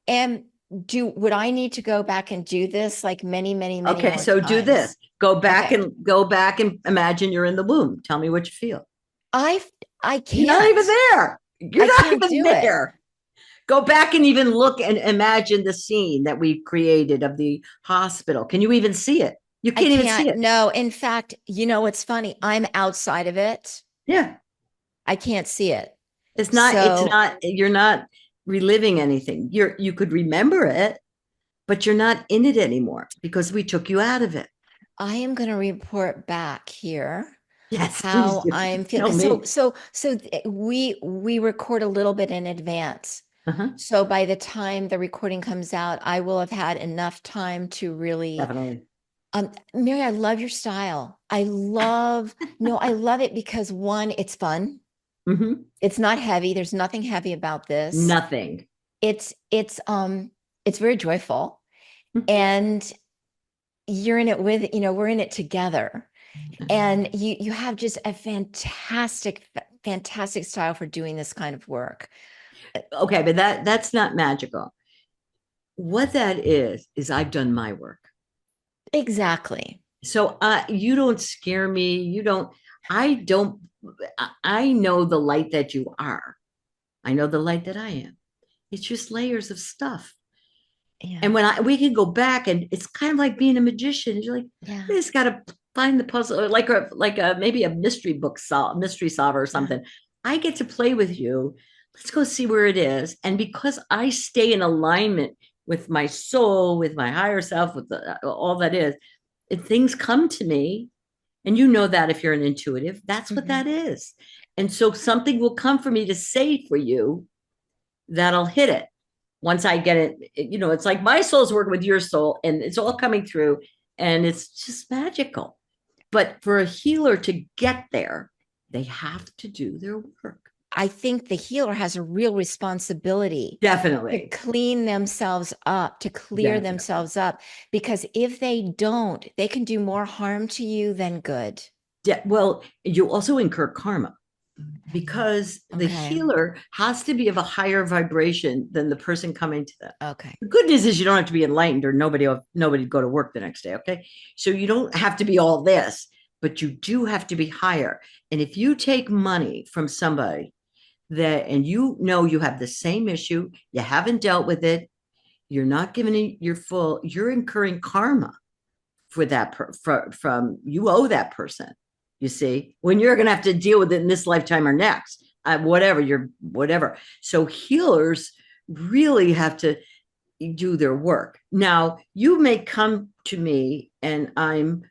Speaker 1: would I need to go back and do this like many, many, many
Speaker 2: Okay,
Speaker 1: more
Speaker 2: so do this.
Speaker 1: times? Okay.
Speaker 2: Go back and imagine you're in the womb. Tell me what you feel.
Speaker 1: I I
Speaker 2: You're not even
Speaker 1: can't.
Speaker 2: there. You're
Speaker 1: I
Speaker 2: not
Speaker 1: can't
Speaker 2: even
Speaker 1: do it.
Speaker 2: there. Go back and even look and imagine the scene that we created of the hospital. Can you even see it? You
Speaker 1: I
Speaker 2: can't even see
Speaker 1: can't.
Speaker 2: it.
Speaker 1: No, in fact, you know what's funny? I'm outside of it.
Speaker 2: Yeah.
Speaker 1: I can't see it.
Speaker 2: It's
Speaker 1: So
Speaker 2: not, you're not reliving anything. You could remember it, but you're not in it anymore because we took you out of it.
Speaker 1: I am going to report back here
Speaker 2: Yes, please
Speaker 1: how
Speaker 2: do.
Speaker 1: I'm feeling.
Speaker 2: Tell
Speaker 1: 'Cause
Speaker 2: me.
Speaker 1: we record a little bit in advance.
Speaker 2: Uh-huh.
Speaker 1: So by the time the recording comes out, I will have had enough time to really
Speaker 2: Definitely.
Speaker 1: Mary, I love your style. I love it because one, it's fun.
Speaker 2: Hmm.
Speaker 1: It's not heavy. There's nothing heavy about this.
Speaker 2: Nothing.
Speaker 1: It's it's um it's very joyful, and you're in it with, we're in it together. And you have just a fantastic style for doing this kind of work.
Speaker 2: Okay, but that's not magical. What that is I've done my work.
Speaker 1: Exactly.
Speaker 2: So you don't scare me. You don't, I don't, I know the light that you are. I know the light that I am. It's just layers of stuff. And
Speaker 1: Yeah.
Speaker 2: when we can go back, and it's kind of like being a magician. You're like, we
Speaker 1: Yeah.
Speaker 2: just got to find the puzzle, or like a maybe a mystery solver or
Speaker 1: Yeah.
Speaker 2: something. I get to play with you. Let's go see where it is. And because I stay in alignment with my soul, with my higher self, with all that is, if things come to me, and you know that if you're an intuitive, that's what
Speaker 1: Mhm.
Speaker 2: that is. And so something will come for me to say for you that'll hit it once I get it. It's like my soul's working with your soul, and it's all coming through, and it's just magical. But for a healer to get there, they have to do their work.
Speaker 1: I think the healer has a real responsibility to
Speaker 2: Definitely.
Speaker 1: clean themselves up, to clear
Speaker 2: Definitely.
Speaker 1: themselves up, because if they don't, they can do more harm to you than good.
Speaker 2: Well, you also incur karma, because the
Speaker 1: Okay.
Speaker 2: healer has to be of a higher vibration than the person coming to them.
Speaker 1: Okay.
Speaker 2: The good news is you don't have to be enlightened, or nobody go to work the next day. Okay. So you don't have to be all this, but you do have to be higher. And if you take money from somebody and you know you have the same issue, you haven't dealt with it, you're not giving it your full, you're incurring karma for that from you owe that person. You see, when you're going to have to deal with it in this lifetime or next, whatever. So healers really have to do their work. Now, you may come to me and I've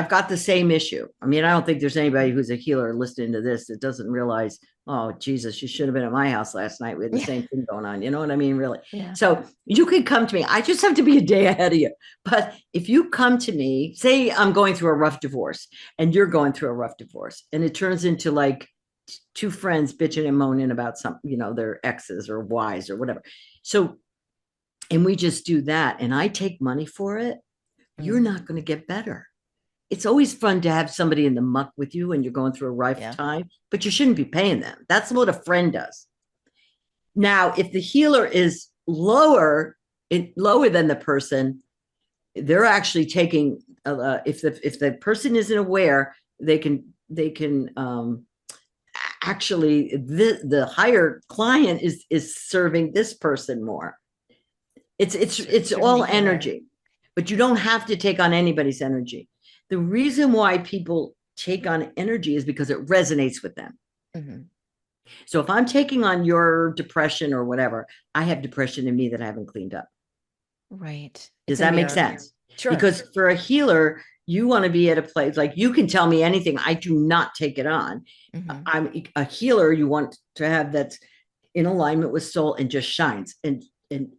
Speaker 2: got the same issue. I mean, I don't think there's anybody who's a healer listening to this that doesn't realize, oh, Jesus, you should have been at my house last night. We had the same thing going on. You know what I mean? Really.
Speaker 1: Yeah.
Speaker 2: So you could come to me. I just have to be a day ahead of you. But if you come to me, say I'm going through a rough divorce and you're going through a rough divorce, and it turns into like two friends bitching and moaning about something, their exes or wives or whatever. So, and we just do that, and I take money for it, you're not going to get better. It's always fun to have somebody in the muck with you when you're going through a rough time, but you shouldn't be paying them. That's what a friend does. Now, if the healer is lower than the person, they're actually taking. If the person isn't aware, they can actually the higher client is serving this person more. It's all energy. But you don't have to take on anybody's energy. The reason why people take on energy is because it resonates with them. Mm-hmm. So if I'm taking on your depression or whatever, I have depression in me that I haven't cleaned up.
Speaker 1: Right.
Speaker 2: Does that make sense?
Speaker 1: Sure.
Speaker 2: Because for a healer, you want to be at a place like you can tell me anything. I do not take it on. Mm-hmm. I'm a healer. You want to have that's in alignment with soul and just shines. And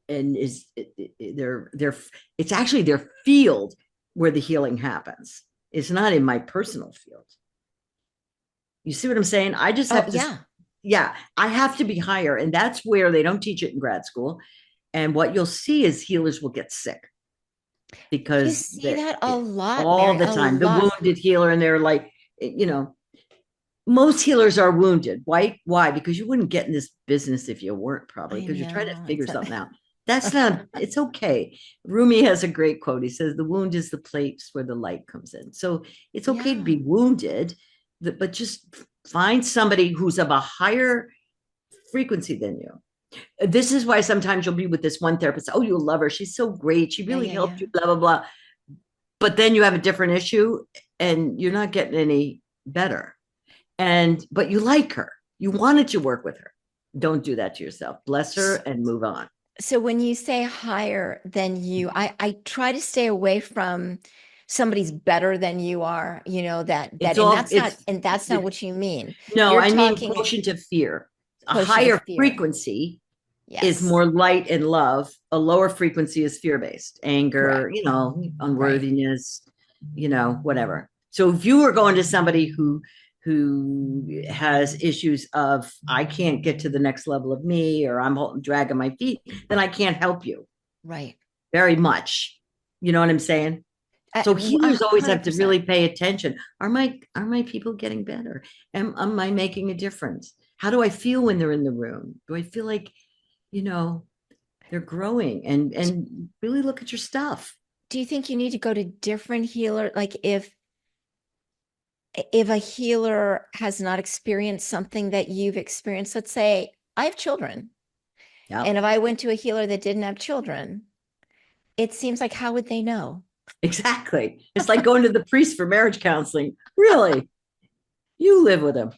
Speaker 2: is it's actually their field where the healing happens. It's not in my personal field. You see what I'm saying? I just have to, I have to be higher. And that's where they don't teach it in grad school. And what you'll see is healers will get sick because
Speaker 1: you see that a lot,
Speaker 2: all
Speaker 1: Mary,
Speaker 2: the time. The wounded healer, and they're like, most healers are wounded. Why? Because you wouldn't get in this business if you weren't, probably, because you're trying to figure something out. That's not, it's okay. Rumi has a great quote. He says, the wound is the place where the light comes in. So it's okay to be wounded, but just find somebody who's of a higher frequency than you. This is why sometimes you'll be with this one therapist. Oh, you'll love her. She's so great. She really helped you, blah, blah, blah. But then you have a different issue and you're not getting any better. But you like her. You wanted to work with her. Don't do that to yourself. Bless her and move on.
Speaker 1: So when you say higher than you, I try to stay away from somebody's better than you are, and that's not what you mean.
Speaker 2: No, I mean quotient of fear. A higher frequency is more light and love. A lower frequency is fear-based, anger, unworthiness, whatever. So if you were going to somebody who has issues of, I can't get to the next level of me, or I'm dragging my feet, then I can't help you.
Speaker 1: Right.
Speaker 2: Very much. You know what I'm saying? So healers always have to really pay attention. Are my people getting better? Am I making a difference? How do I feel when they're in the room? Do I feel like, they're growing, and really look at your stuff?
Speaker 1: Do you think you need to go to different healer? Like if a healer has not experienced something that you've experienced, let's say I have children. Yep. And if I went to a healer that didn't have children, it seems like, how would they know?
Speaker 2: Exactly. It's like going to the priest for marriage counseling. Really? You live with him,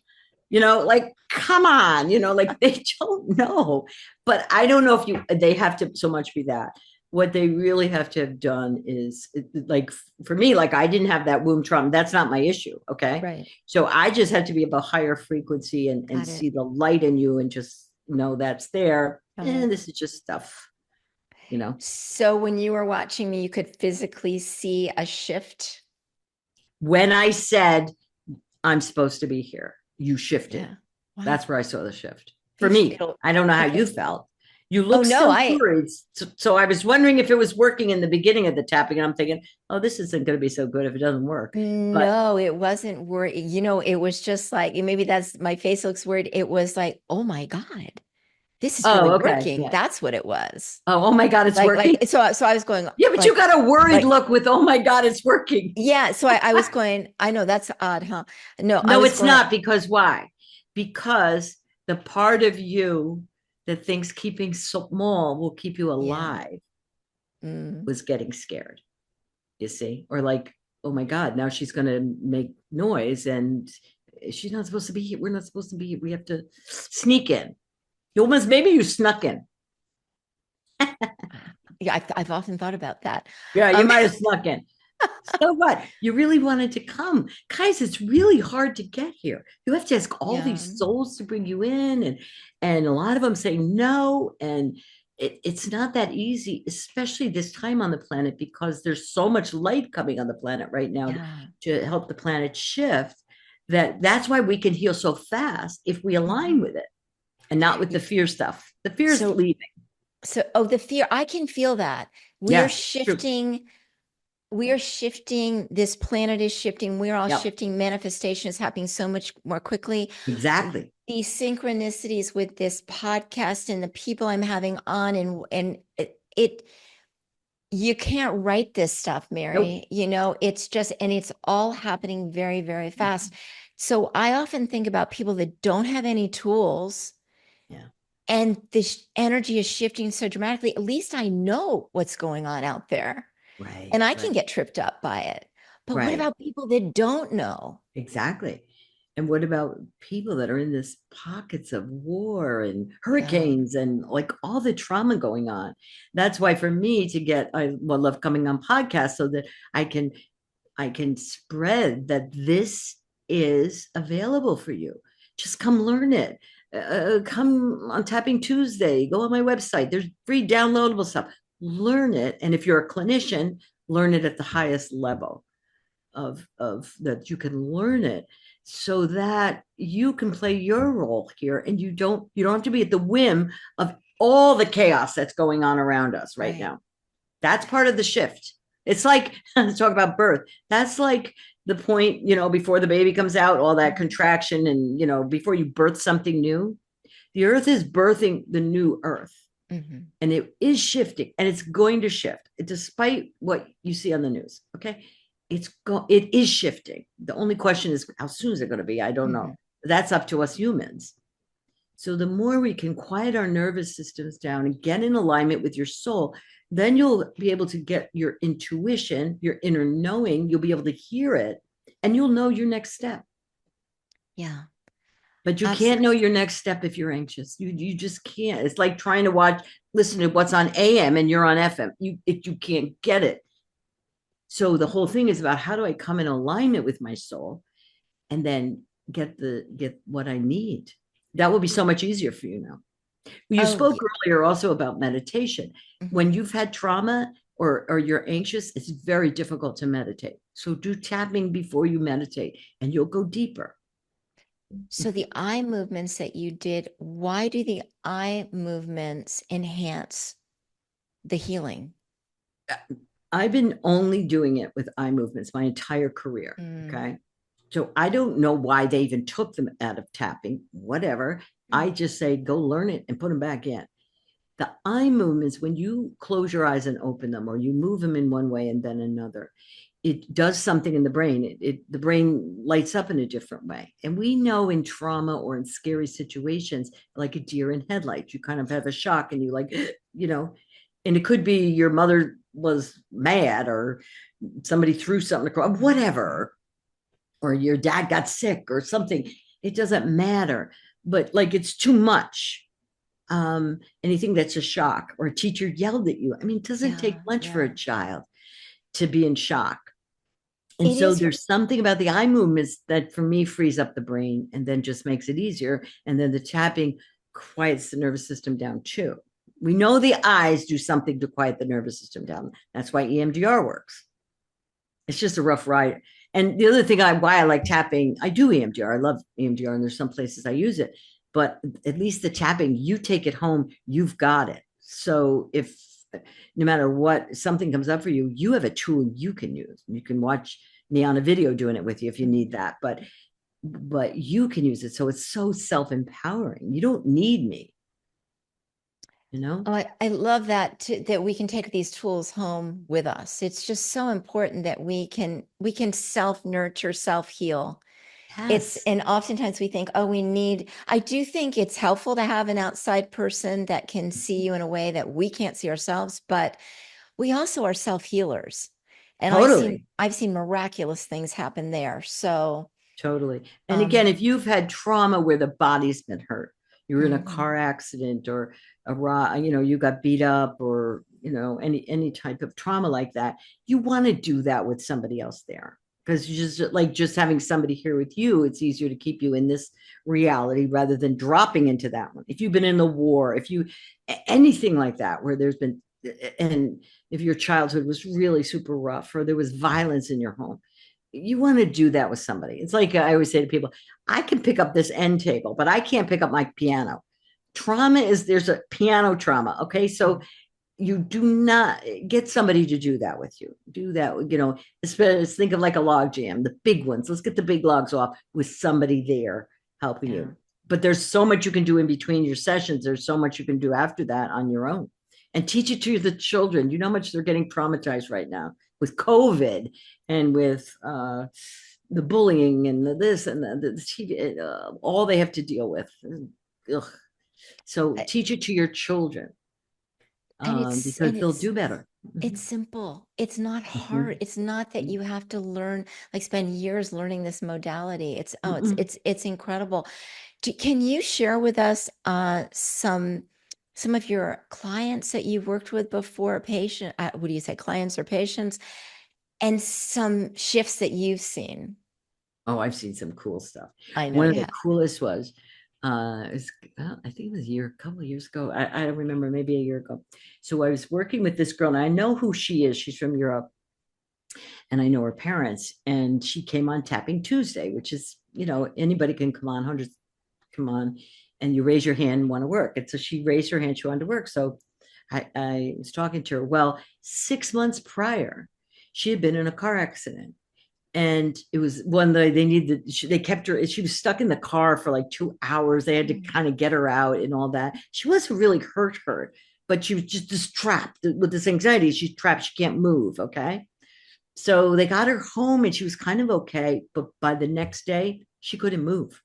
Speaker 2: like, come on, like they don't know. But I don't know if they have to so much be that. What they really have to have done is, like, for me, like, I didn't have that womb trauma. That's not my issue. Okay.
Speaker 1: Right.
Speaker 2: So I just had to be of a higher frequency and see the light in you and just know that's there. And this is just stuff,
Speaker 1: So when you were watching me, you could physically see a shift.
Speaker 2: When I said, I'm supposed to be here, you shifted. Yeah. Wow. That's where I saw the shift. For me, I don't know how you felt. You look worried. So I was wondering if it was working in the beginning of the tapping. And I'm thinking, oh, this isn't going to be so good if it doesn't work.
Speaker 1: No, it wasn't worried. It was just like, maybe that's my face looks weird. It was like, oh my God, this is really working. Yeah. That's what it was.
Speaker 2: Oh my God, it's working.
Speaker 1: So I was going,
Speaker 2: yeah, but you got a worried look with, oh my God, it's working.
Speaker 1: Yeah. So I was going, I know that's odd, huh? No,
Speaker 2: it's not. Because why? Because the part of you that thinks keeping small will keep you
Speaker 1: Yeah.
Speaker 2: alive
Speaker 1: Mm.
Speaker 2: was getting scared, you see? Or like, oh my God, now she's going to make noise and she's not supposed to be here. We're not supposed to be here. We have to sneak in. You almost, maybe you snuck in.
Speaker 1: Yeah, I've often thought about that.
Speaker 2: Yeah, you
Speaker 1: Um,
Speaker 2: might have snuck in. So what? You really wanted to come. Guys, it's really hard to get here. You have to ask all
Speaker 1: yeah,
Speaker 2: these souls to bring you in, and a lot of them say no. And it's not that easy, especially this time on the planet, because there's so much light coming on the planet right now
Speaker 1: yeah.
Speaker 2: to help the planet shift. That's why we can heal so fast if we align
Speaker 1: Mhm.
Speaker 2: with it and not with the fear stuff. The fear is
Speaker 1: So,
Speaker 2: leaving.
Speaker 1: oh, the fear, I can feel that. We are
Speaker 2: Yes, true.
Speaker 1: shifting. We are shifting. This planet is shifting. We're all
Speaker 2: Yep,
Speaker 1: shifting. Manifestation is happening so much more quickly.
Speaker 2: exactly.
Speaker 1: These synchronicities with this podcast and the people I'm having on, and it you can't write this stuff,
Speaker 2: Nope.
Speaker 1: Mary. It's just, and it's all happening very, very fast. So I often think about people that don't have any tools
Speaker 2: Yeah,
Speaker 1: and this energy is shifting so dramatically. At least I know what's going on out there
Speaker 2: right,
Speaker 1: and I
Speaker 2: right,
Speaker 1: can get tripped up by it. But what
Speaker 2: right.
Speaker 1: about people that don't know?
Speaker 2: Exactly. And what about people that are in this pockets of war and
Speaker 1: Yeah.
Speaker 2: hurricanes and like all the trauma going on? That's why for me to get, I love coming on podcasts so that I can spread that this is available for you. Just come learn it. Come on Tapping Tuesday. Go on my website. There's free downloadable stuff. Learn it, and if you're a clinician, learn it at the highest level of that you can learn it so that you can play your role here and you don't have to be at the whim of all the chaos that's going on around us right
Speaker 1: Right.
Speaker 2: now. That's part of the shift. It's like let's talk about birth. That's like the point, before the baby comes out, all that
Speaker 1: Mhm.
Speaker 2: contraction and before you birth something new, the earth is birthing the new earth,
Speaker 1: Mhm.
Speaker 2: and it is shifting and it's going to shift despite what you see on the news. Okay, it is shifting. The only question is how soon is it going to be? I don't know.
Speaker 1: Mhm.
Speaker 2: That's up to us humans. So the more we can quiet our nervous systems down and get in alignment with your soul, then you'll be able to get your intuition, your inner knowing. You'll be able to hear it and you'll know your next step.
Speaker 1: Yeah.
Speaker 2: But you can't
Speaker 1: Absolutely.
Speaker 2: know your next step if you're anxious. You just can't. It's like trying to listen to what's on AM and you're on FM. You can't get it. So the whole thing is about how do I come in alignment with my soul and then get what I need. That will be so much easier for you now. You
Speaker 1: Oh,
Speaker 2: spoke
Speaker 1: yeah.
Speaker 2: earlier also about meditation. When
Speaker 1: Mhm.
Speaker 2: you've had trauma or you're anxious, it's very difficult to meditate. So do tapping before you meditate and you'll go deeper.
Speaker 1: So the eye movements that you did, why do the eye movements enhance the healing?
Speaker 2: I've been only doing it with eye movements my entire career.
Speaker 1: Mm.
Speaker 2: Okay. So I don't know why they even took them out of tapping, whatever. I
Speaker 1: Mm.
Speaker 2: just say go learn it and put them back in. The eye movements, when you close your eyes and open them, or you move them in one way and then another, it does something in the brain. The brain lights up in a different way. And we know in trauma or in scary situations, like a deer in headlights, you kind of have a shock and you like, and it could be your mother was mad or somebody threw something across, whatever, or your dad got sick or something. It doesn't matter. But like it's too much. Anything that's a shock, or a teacher yelled at you. I mean, it doesn't take
Speaker 1: Yeah,
Speaker 2: much for
Speaker 1: yeah.
Speaker 2: a child to be in shock. And
Speaker 1: It
Speaker 2: so
Speaker 1: is.
Speaker 2: there's something about the eye movements that for me frees up the brain and then just makes it easier. And then the tapping quiets the nervous system down too. We know the eyes do something to quiet the nervous system down. That's why EMDR works. It's just a rough ride. And the other thing why I like tapping, I do EMDR. I love EMDR, and there's some places I use it. But at least the tapping, you take it home, you've got it. So if no matter what something comes up for you, you have a tool you can use. You can watch me on a video doing it with you if you need that. But you can use it. So it's so self-empowering. You don't need me, you know?
Speaker 1: Oh, I love that we can take these tools home with us. It's just so important that we can self nurture, self heal.
Speaker 2: Yes.
Speaker 1: and oftentimes we think, oh, I do think it's helpful to have an outside person that can see you in a way that we can't see ourselves, but we also are self-healers. And
Speaker 2: Totally.
Speaker 1: I've seen miraculous things happen there. So,
Speaker 2: Totally. And again,
Speaker 1: um,
Speaker 2: if you've had trauma where the body's been hurt, you were in a
Speaker 1: mhm.
Speaker 2: car accident or you got beat up or, any type of trauma like that, you want to do that with somebody else there. Because you just having somebody here with you, it's easier to keep you in this reality rather than dropping into that one. If you've been in the war, if you anything like that, where there's been, and if your childhood was really super rough or there was violence in your home, you want to do that with somebody. It's like I always say to people, I can pick up this end table, but I can't pick up my piano. There's a piano trauma. Okay. So you do not get somebody to do that with you. Do that, think of like a log jam, the big ones. Let's get the big logs off with somebody there helping
Speaker 1: Yeah.
Speaker 2: you. But there's so much you can do in between your sessions. There's so much you can do after that on your own and teach it to the children. You know how much they're getting traumatized right now with COVID and with the bullying and this and the TV, all they have to deal with. Ugh. So
Speaker 1: I-
Speaker 2: teach it to your children
Speaker 1: And
Speaker 2: because they'll do better.
Speaker 1: it's simple. It's not hard.
Speaker 2: Mhm.
Speaker 1: It's not that you have to learn, like spend years learning this modality.
Speaker 2: Mm-mm.
Speaker 1: It's incredible. Can you share with us some of your clients that you've worked with before, what do you say, clients or patients, and some shifts that you've seen?
Speaker 2: Oh, I've seen some cool stuff.
Speaker 1: I know
Speaker 2: One of
Speaker 1: you
Speaker 2: the
Speaker 1: have.
Speaker 2: coolest was, I think it was a couple of years ago. I don't remember, maybe a year ago. So I was working with this girl, and I know who she is. She's from Europe, and I know her parents. And she came on Tapping Tuesday, which is, anybody can come on, hundreds come on, and you raise your hand and want to work. And so she raised her hand, she wanted to work. So I was talking to her. Well, 6 months prior, she had been in a car accident. And it was one day they kept her, she was stuck in the car for like 2 hours. They had to
Speaker 1: Mm.
Speaker 2: kind of get her out and all that. She wasn't really hurt, but she was just trapped with this anxiety. She's trapped. She can't move. Okay. So they got her home and she was kind of okay. But by the next day, she couldn't move.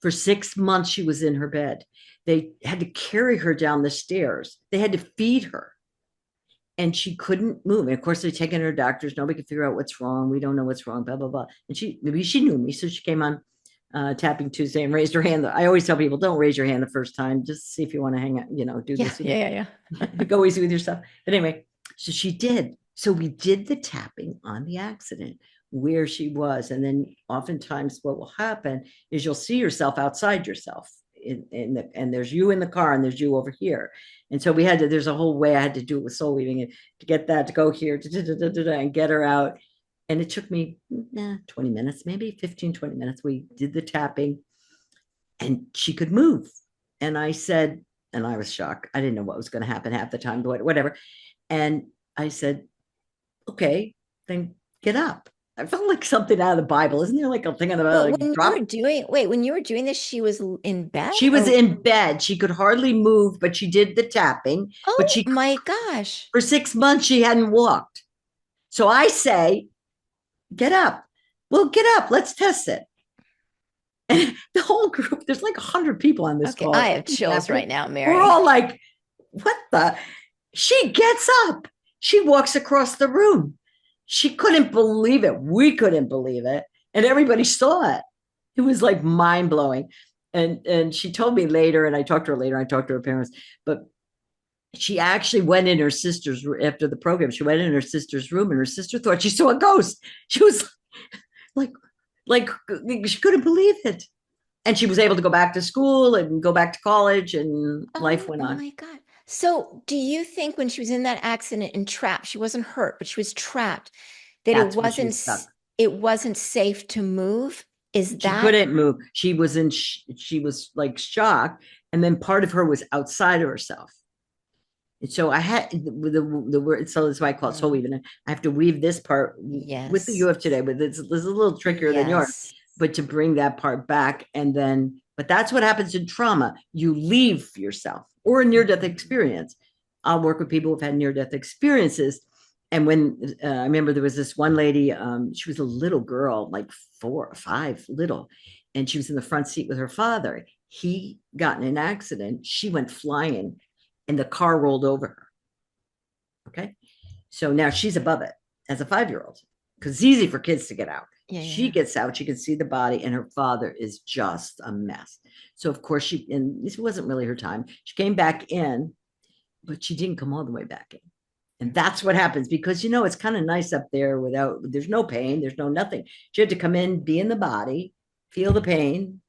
Speaker 2: For 6 months, she was in her bed. They had to carry her down the stairs. They had to feed her and she couldn't move. And of course, they're taking her to doctors. Nobody could figure out what's wrong. We don't know what's wrong, blah, blah, blah. And maybe she knew me. So she came on Tapping Tuesday and raised her hand. I always tell people, don't raise your hand the first time. Just see if you want to hang out, do
Speaker 1: Yeah,
Speaker 2: this.
Speaker 1: yeah, yeah,
Speaker 2: Go easy with yourself. But anyway, so she did. So we did the tapping on the accident where she was. And then oftentimes what will happen is you'll see yourself outside yourself. And there's you in the car and there's you over here. And so there's a whole way I had to do it with soul weaving and to get that to go here and get her out. And it took me 20 minutes, maybe 15, 20 minutes. We did the tapping and she could move. And I said, and I was shocked. I didn't know what was going to happen half the time, but whatever. And I said, okay, then get up. I felt like something out of the Bible. Isn't there like a thing on the Bible,
Speaker 1: Well,
Speaker 2: like drop?
Speaker 1: when you were doing this, she was in bed
Speaker 2: She was
Speaker 1: or,
Speaker 2: in bed. She could hardly move, but she did the tapping. But
Speaker 1: oh my gosh.
Speaker 2: for 6 months, she hadn't walked. So I say, get up. Well, get up. Let's test it. And the whole group, there's like 100 people on this
Speaker 1: Okay,
Speaker 2: call.
Speaker 1: I have chills right now,
Speaker 2: We're
Speaker 1: Mary.
Speaker 2: all like, what the? She gets up. She walks across the room. She couldn't believe it. We couldn't believe it. And everybody saw it. It was like mind blowing. And she told me later, and I talked to her later, I talked to her parents, but she actually went in her sister's after the program. She went in her sister's room and her sister thought she saw a ghost. She was like, like she couldn't believe it. And she was able to go back to school and go back to college and life
Speaker 1: Oh
Speaker 2: went on.
Speaker 1: my God. So, do you think when she was in that accident and trapped, she wasn't hurt, but she was trapped, that
Speaker 2: That's when she was stuck.
Speaker 1: it wasn't safe to move? Is
Speaker 2: She
Speaker 1: that
Speaker 2: couldn't move. She was like shocked. And then part of her was outside of herself. And so I had the word, so that's why I call it soul
Speaker 1: mm,
Speaker 2: weaving. I have to weave this part with the
Speaker 1: yes.
Speaker 2: you have today, but it's a little trickier than yours.
Speaker 1: Yes.
Speaker 2: But to bring that part back and then, but that's what happens in trauma. You leave yourself or a near death
Speaker 1: Mhm.
Speaker 2: experience. I'll work with people who've had near death experiences. And when I remember there was this one lady, she was a little girl, like 4 or 5, little, and she was in the front seat with her father. He got in an accident. She went flying, and the car rolled over her. Okay. So now she's above it as a 5-year-old because it's easy for kids to get out.
Speaker 1: Yeah,
Speaker 2: She
Speaker 1: yeah.
Speaker 2: gets out, she can see the body, and her father is just a mess. So, of course, and this wasn't really her time. She came back in, but she didn't come all the way back in. And that's what happens because, it's kind of nice up there there's no pain, there's no nothing. She had to come in, be in the body, feel the pain,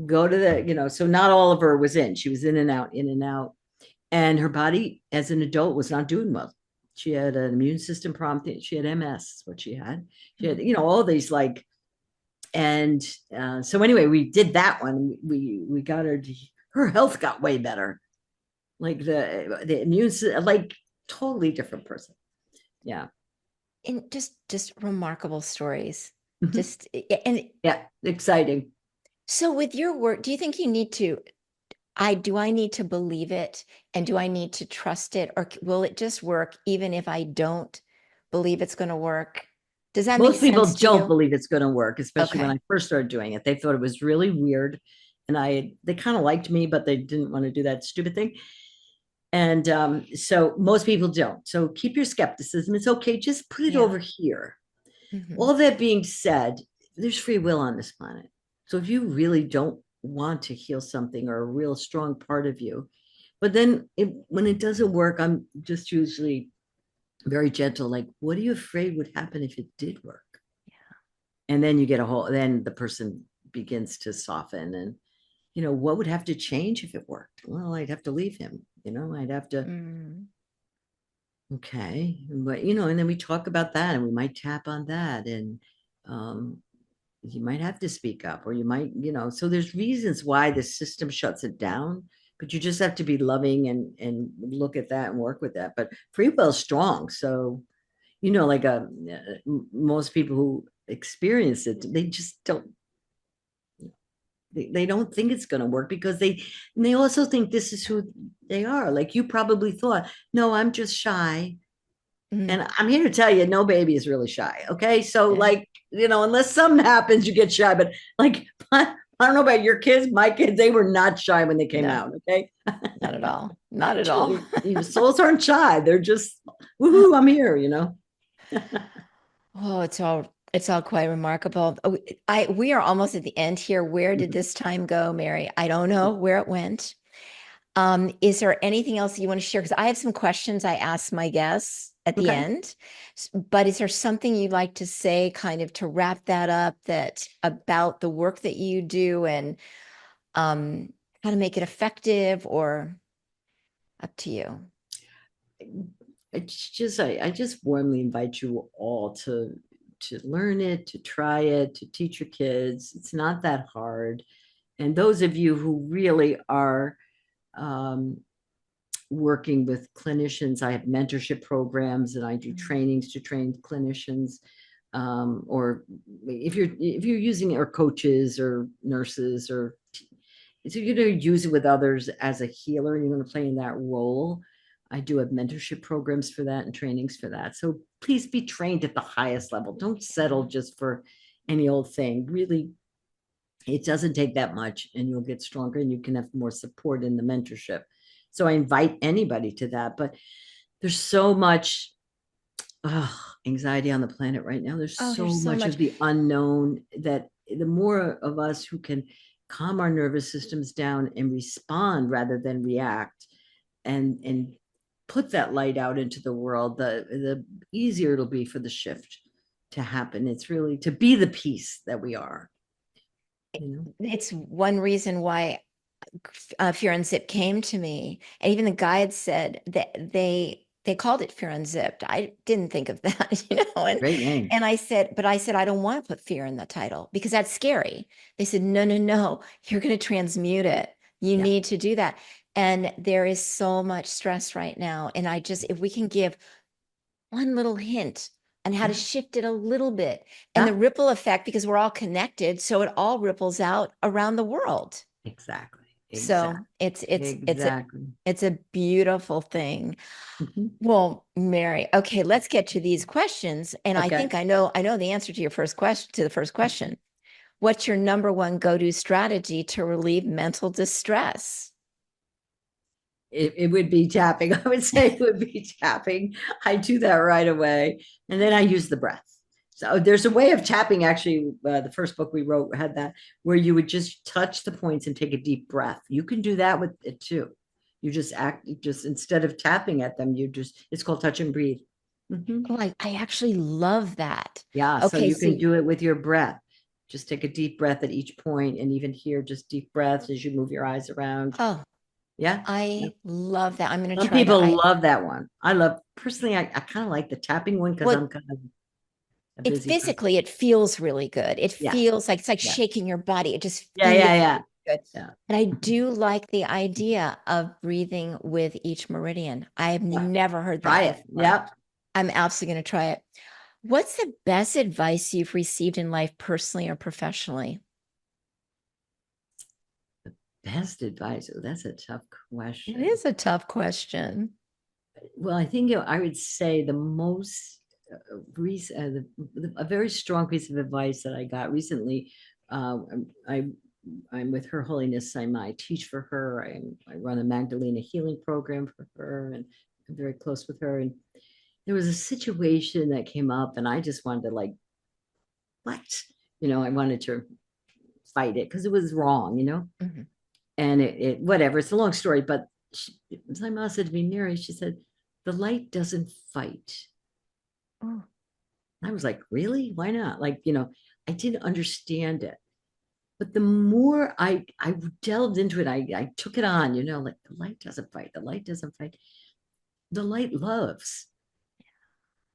Speaker 2: go to so not all of her was in. She was in and out, in and out. And her body as an adult was not doing well. She had an immune system problem. She had MS, is what she had. She had, all these and so anyway, we did that one. We got her health got way better. Like the immune system, like totally different person. Yeah.
Speaker 1: And just remarkable stories.
Speaker 2: Mhm.
Speaker 1: Just and
Speaker 2: Yeah, exciting.
Speaker 1: so with your work, do you think you need to I need to believe it and do I need to trust it or will it just work even if I don't believe it's going to work? Does that make
Speaker 2: Most people
Speaker 1: sense to
Speaker 2: don't
Speaker 1: you?
Speaker 2: believe it's going to work, especially when
Speaker 1: Okay.
Speaker 2: I first started doing it. They thought it was really weird, and they kind of liked me, but they didn't want to do that stupid thing. And so most people don't. So keep your skepticism. It's okay. Just put it
Speaker 1: Yeah.
Speaker 2: over here.
Speaker 1: Hmm.
Speaker 2: All that being said, there's free will on this planet. So if you really don't want to heal something or a real strong part of you, but then when it doesn't work, I'm just usually very gentle. Like, what are you afraid would happen if it did work? And then you get then the person begins to soften and, what would have to change if it worked? Well, I'd have to leave him, I'd have to,
Speaker 1: Mm.
Speaker 2: okay. But, and then we talk about that and we might tap on that. And, um, you might have to speak up or you might, so there's reasons why the system shuts it down, but you just have to be loving and look at that and work with that. But free will is strong. So, like most people who experience it, they just don't, they don't think it's going to work because they also think this is who they are. Like you probably thought, no, I'm just shy.
Speaker 1: Mm.
Speaker 2: And I'm here to tell you, no baby is really shy. Okay. So,
Speaker 1: Yeah.
Speaker 2: unless something happens, you get shy. But, I don't know about your kids. My kids, they were not shy when they came
Speaker 1: No,
Speaker 2: out. Okay.
Speaker 1: not at all. Not at all.
Speaker 2: Souls aren't shy. They're just, woohoo, I'm here.
Speaker 1: Oh, it's all quite remarkable. Oh, we are almost at the end here. Where did this time go, Mary? I don't know where it went. Is there anything else you want to share? Because I have some questions I ask my guests at the
Speaker 2: Okay.
Speaker 1: end. But is there something you'd like to say, kind of to wrap that up, that about the work that you do and um, how to make it effective, or up to you?
Speaker 2: I just warmly invite you all to learn it, to try it, to teach your kids. It's not that hard. And those of you who really are um, working with clinicians, I have mentorship programs and I do trainings to train clinicians. Or if you're using or coaches or nurses or so you're going to use it with others as a healer and you're going to play in that role. I do have mentorship programs for that and trainings for that. So please be trained at the highest level. Don't settle just for any old thing. Really, it doesn't take that much and you'll get stronger and you can have more support in the mentorship. So I invite anybody to that. But there's so much anxiety on the planet right now. There's
Speaker 1: Oh,
Speaker 2: so
Speaker 1: there's so
Speaker 2: much
Speaker 1: much.
Speaker 2: of the unknown that the more of us who can calm our nervous systems down and respond rather than react and put that light out into the world, the easier it'll be for the shift to happen. It's really to be the peace that we are, you know.
Speaker 1: It's one reason why Fear Unzipped came to me, and even the guide said that they called it Fear Unzipped. I didn't think of that, and
Speaker 2: Great name.
Speaker 1: I said I don't want to put fear in the title because that's scary. They said no, no, no, you're going to transmute it. You
Speaker 2: Yeah.
Speaker 1: need to do that. And there is so much stress right now, and if we can give one little hint on how to
Speaker 2: Yeah.
Speaker 1: shift it a little bit, and the
Speaker 2: Yeah.
Speaker 1: ripple effect, because we're all connected, so it all ripples out around the world.
Speaker 2: Exactly.
Speaker 1: So
Speaker 2: Exactly.
Speaker 1: it's
Speaker 2: Exactly.
Speaker 1: it's a beautiful thing.
Speaker 2: Mhm.
Speaker 1: Well, Mary, okay, let's get to these questions. And I
Speaker 2: Okay.
Speaker 1: think I know the answer to your first question, to the first question. What's your number one go-to strategy to relieve mental distress?
Speaker 2: It would be tapping. I would say it would be tapping. I do that right away. And then I use the breath. So there's a way of tapping. Actually, the first book we wrote had that, where you would just touch the points and take a deep breath. You can do that with it too. You just just instead of tapping at them, it's called touch and breathe. Mhm.
Speaker 1: Oh, I actually love that.
Speaker 2: Yeah. So
Speaker 1: Okay,
Speaker 2: you can
Speaker 1: so
Speaker 2: do it with your breath. Just take a deep breath at each point, and even here, just deep breaths as you move your eyes around.
Speaker 1: oh,
Speaker 2: Yeah.
Speaker 1: I love that. I'm going to
Speaker 2: Some
Speaker 1: try that.
Speaker 2: people love that one. I love personally, I kind of like the tapping one because
Speaker 1: Well,
Speaker 2: I'm kind of a
Speaker 1: it
Speaker 2: busy person.
Speaker 1: physically it feels really good. It
Speaker 2: Yeah,
Speaker 1: feels like it's like
Speaker 2: yeah,
Speaker 1: shaking your body. It just
Speaker 2: yeah,
Speaker 1: feels
Speaker 2: yeah, yeah,
Speaker 1: good.
Speaker 2: yeah.
Speaker 1: And I do like the idea of breathing with each meridian. I have
Speaker 2: Yeah.
Speaker 1: never heard
Speaker 2: Try
Speaker 1: that
Speaker 2: it.
Speaker 1: before.
Speaker 2: Yep.
Speaker 1: I'm absolutely going to try it. What's the best advice you've received in life, personally or professionally?
Speaker 2: Best advice. Oh, that's a tough
Speaker 1: It
Speaker 2: question.
Speaker 1: is a tough question.
Speaker 2: Well, I think I would say the most a very strong piece of advice that I got recently. I I'm with Her Holiness. I teach for her. I run a Magdalena healing program for her, and I'm very close with her. And there was a situation that came up, and I just wanted to like, what? I wanted to fight it because it was wrong.
Speaker 1: Mhm.
Speaker 2: And it whatever. It's a long story, but my mom said to me, Mary, she said, the light doesn't fight.
Speaker 1: Oh,
Speaker 2: I was like, really? Why not? Like, I didn't understand it. But the more I delved into it, I took it on, like the light doesn't fight. The light doesn't fight. The light loves.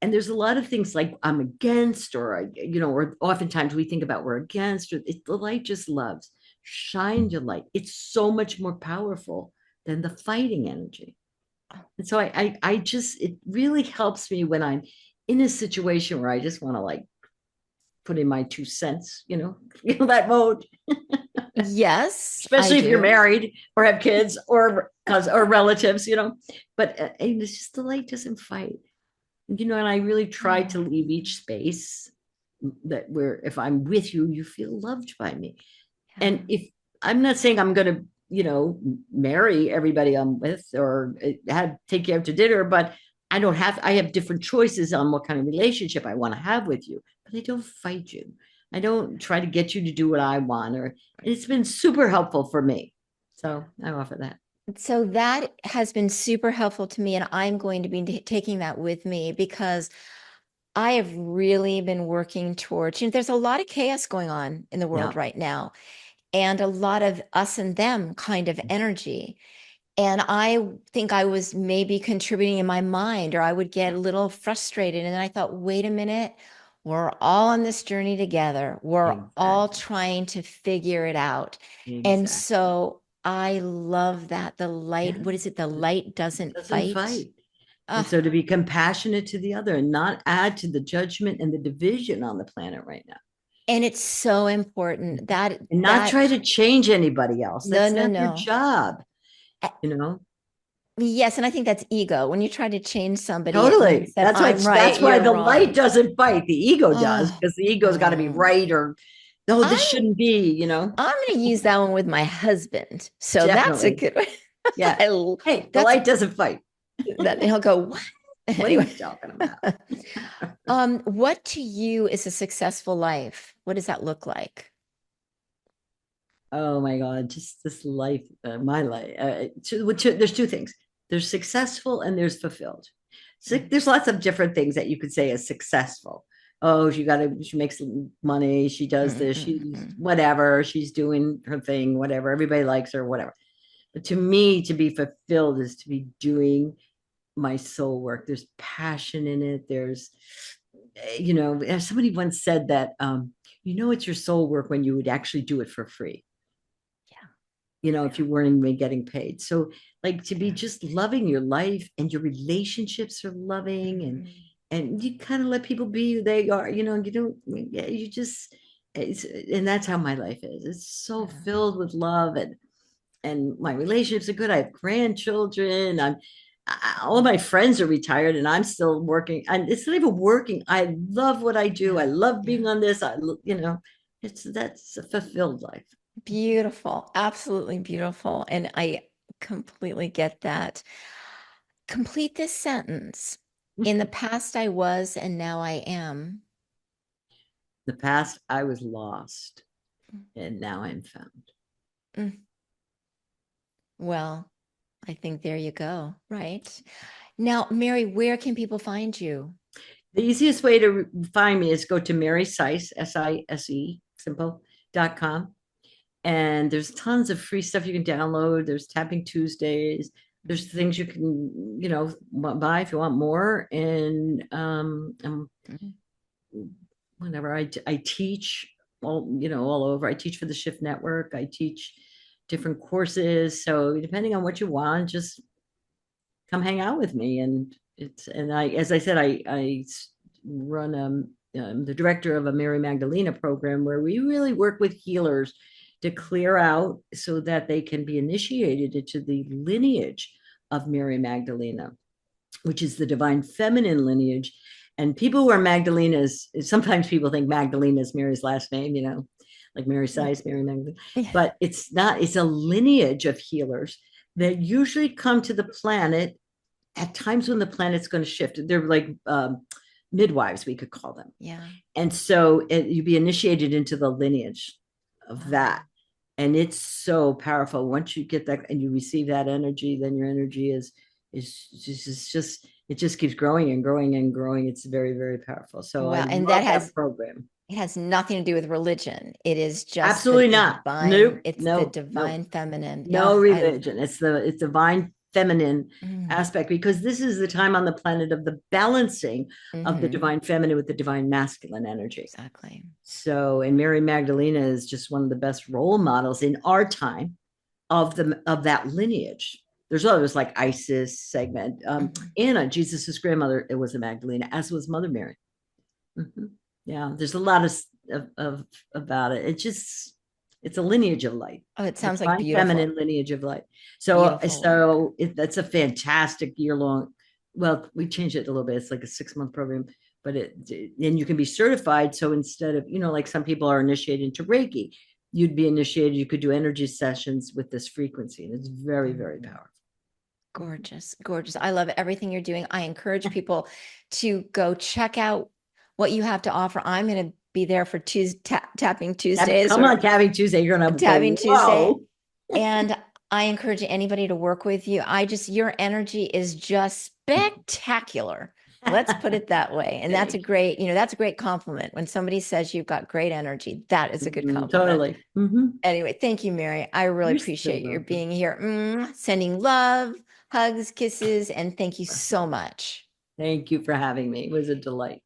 Speaker 2: And there's a lot of things like I'm against, or oftentimes we think about we're against, or the light just loves. Shine your light. It's so much more powerful than the fighting energy. And so I just, it really helps me when I'm in a situation where I just want to like put in my 2 cents, that mode,
Speaker 1: yes, I
Speaker 2: especially if you're
Speaker 1: do.
Speaker 2: married or have kids or relatives. But and it's just the light doesn't fight. And I really try to
Speaker 1: Oh,
Speaker 2: leave each space that where if I'm with you, you feel loved by me. And
Speaker 1: yeah.
Speaker 2: if I'm not saying I'm going to, marry everybody I'm with or take you out to dinner, but I have different choices on what kind of relationship I want to have with you, but I don't fight you. I don't try to get you to do what I want, or it's been super helpful for me. So I offer that.
Speaker 1: So that has been super helpful to me, and I'm going to be taking that with me because I have really been working towards, there's a lot of chaos going on in the world
Speaker 2: Yeah.
Speaker 1: right now, and a lot of us and them kind of energy. And I think I was maybe contributing in my mind, or I would get a little frustrated. And then I thought, wait a minute, we're all on this journey together. We're all
Speaker 2: Exactly.
Speaker 1: trying to figure it out. And
Speaker 2: Exactly.
Speaker 1: so I love that the light,
Speaker 2: Yeah.
Speaker 1: what is it? The light doesn't
Speaker 2: Doesn't
Speaker 1: fight.
Speaker 2: fight. And
Speaker 1: Oh,
Speaker 2: so to be compassionate to the other and not add to the judgment and the division on the planet right now.
Speaker 1: and it's so important that
Speaker 2: And not
Speaker 1: that
Speaker 2: try to change anybody else.
Speaker 1: no,
Speaker 2: That's
Speaker 1: no,
Speaker 2: not your
Speaker 1: no.
Speaker 2: job,
Speaker 1: Uh,
Speaker 2: you know?
Speaker 1: Yes, and I think that's ego. When you try to change somebody, it means
Speaker 2: Totally.
Speaker 1: that
Speaker 2: That's why
Speaker 1: I'm right,
Speaker 2: that's why
Speaker 1: you're
Speaker 2: the light
Speaker 1: wrong.
Speaker 2: doesn't fight. The ego does
Speaker 1: Oh,
Speaker 2: because the ego's got to be
Speaker 1: oh.
Speaker 2: right or no, this
Speaker 1: I'm
Speaker 2: shouldn't be.
Speaker 1: I'm going to use that one with my husband. So that's a
Speaker 2: Definitely.
Speaker 1: good one.
Speaker 2: Yeah. Hey, the
Speaker 1: That's
Speaker 2: light doesn't fight.
Speaker 1: that he'll go, what?
Speaker 2: What are
Speaker 1: Anyway.
Speaker 2: you talking about?
Speaker 1: What to you is a successful life? What does that look like?
Speaker 2: Oh my God, just this life, my life. There's two things. There's successful and there's fulfilled. So
Speaker 1: Mhm,
Speaker 2: there's lots of different things that you could say is successful. Oh, she makes money, she does
Speaker 1: mhm,
Speaker 2: this, she's
Speaker 1: mhm.
Speaker 2: whatever, she's doing her thing, whatever. Everybody likes her, whatever. But to me, to be fulfilled is to be doing my soul work. There's passion in it. As somebody once said that, it's your soul work when you would actually do it for free,
Speaker 1: Yeah,
Speaker 2: if you weren't even getting paid. So like to be
Speaker 1: yeah,
Speaker 2: just loving your life and your relationships are loving and
Speaker 1: mhm,
Speaker 2: and you kind of let people be who they are, you don't yeah, you just and that's how my life is. It's so
Speaker 1: yeah.
Speaker 2: filled with love and my relationships are good. I have grandchildren. All of my friends are retired and I'm still working. And it's not even working. I love what I do. I love being on this. That's a fulfilled life.
Speaker 1: Beautiful. Absolutely beautiful. And I completely get that. Complete this sentence. In the past, I was, and now I am.
Speaker 2: The past, I was lost, and now I'm found.
Speaker 1: Mm. Well, I think there you go. Right. Now, Mary, where can people find you?
Speaker 2: The easiest way to find me is go to Mary Sise, Sise, simple.com. And there's tons of free stuff you can download. There's Tapping Tuesdays. There's things you can, buy if you want more. And
Speaker 1: Mhm.
Speaker 2: whenever I teach all over. I teach for the Shift Network. I teach different courses. So depending on what you want, just come hang out with me. As I said, I run I'm the director of a Mary Magdalena program where we really work with healers to clear out so that they can be initiated into the lineage of Mary Magdalena, which is the divine feminine lineage. And people who are Magdalenas, sometimes people think Magdalena is Mary's last name, like Mary Sise, Mary Magdalena, but it's not. It's a lineage of healers that usually come to the planet at times when the planet's going to shift. They're like midwives, we could call them.
Speaker 1: Yeah.
Speaker 2: And so you'd be initiated into the lineage of that. And it's so powerful. Once you get that and you receive that energy, then your energy it just keeps growing and growing and growing. It's very, very powerful. So I
Speaker 1: Well, and
Speaker 2: love that program.
Speaker 1: it has nothing to do with religion. It is just
Speaker 2: Absolutely not. Nope.
Speaker 1: it's the
Speaker 2: Nope. Nope.
Speaker 1: divine feminine.
Speaker 2: No religion. It's divine feminine
Speaker 1: Mm,
Speaker 2: aspect because this is the time on the planet of the balancing of the divine feminine with the divine masculine energy.
Speaker 1: exactly.
Speaker 2: So, and Mary Magdalena is just one of the best role models in our time of that lineage. There's others like Isis segment. Anna, Jesus's grandmother, it was a Magdalena, as was Mother Mary. Yeah, there's a lot of about it. It's a lineage of light.
Speaker 1: Oh, it sounds like
Speaker 2: Divine
Speaker 1: beautiful.
Speaker 2: feminine lineage of light. So
Speaker 1: Beautiful work.
Speaker 2: that's a fantastic year-long. Well, we changed it a little bit. It's like a 6-month program, but then you can be certified. So instead of, like some people are initiated into Reiki, you'd be initiated. You could do energy sessions with this frequency, and it's very, very powerful.
Speaker 1: Gorgeous, gorgeous. I love everything you're doing. I encourage people to go check out what you have to offer. I'm going to be there for Tapping Tuesdays.
Speaker 2: Come on, Tapping Tuesday. You're going to
Speaker 1: Tapping
Speaker 2: go, whoa.
Speaker 1: Tuesday. And I encourage anybody to work with you. Your energy is just spectacular. Let's put it that way. And that's a great compliment. When somebody says you've got great energy, that is a good compliment.
Speaker 2: Totally.
Speaker 1: Anyway, thank you, Mary. I really appreciate your being here. Sending love, hugs, kisses, and thank you so much.
Speaker 2: Thank you for having me. It was a delight.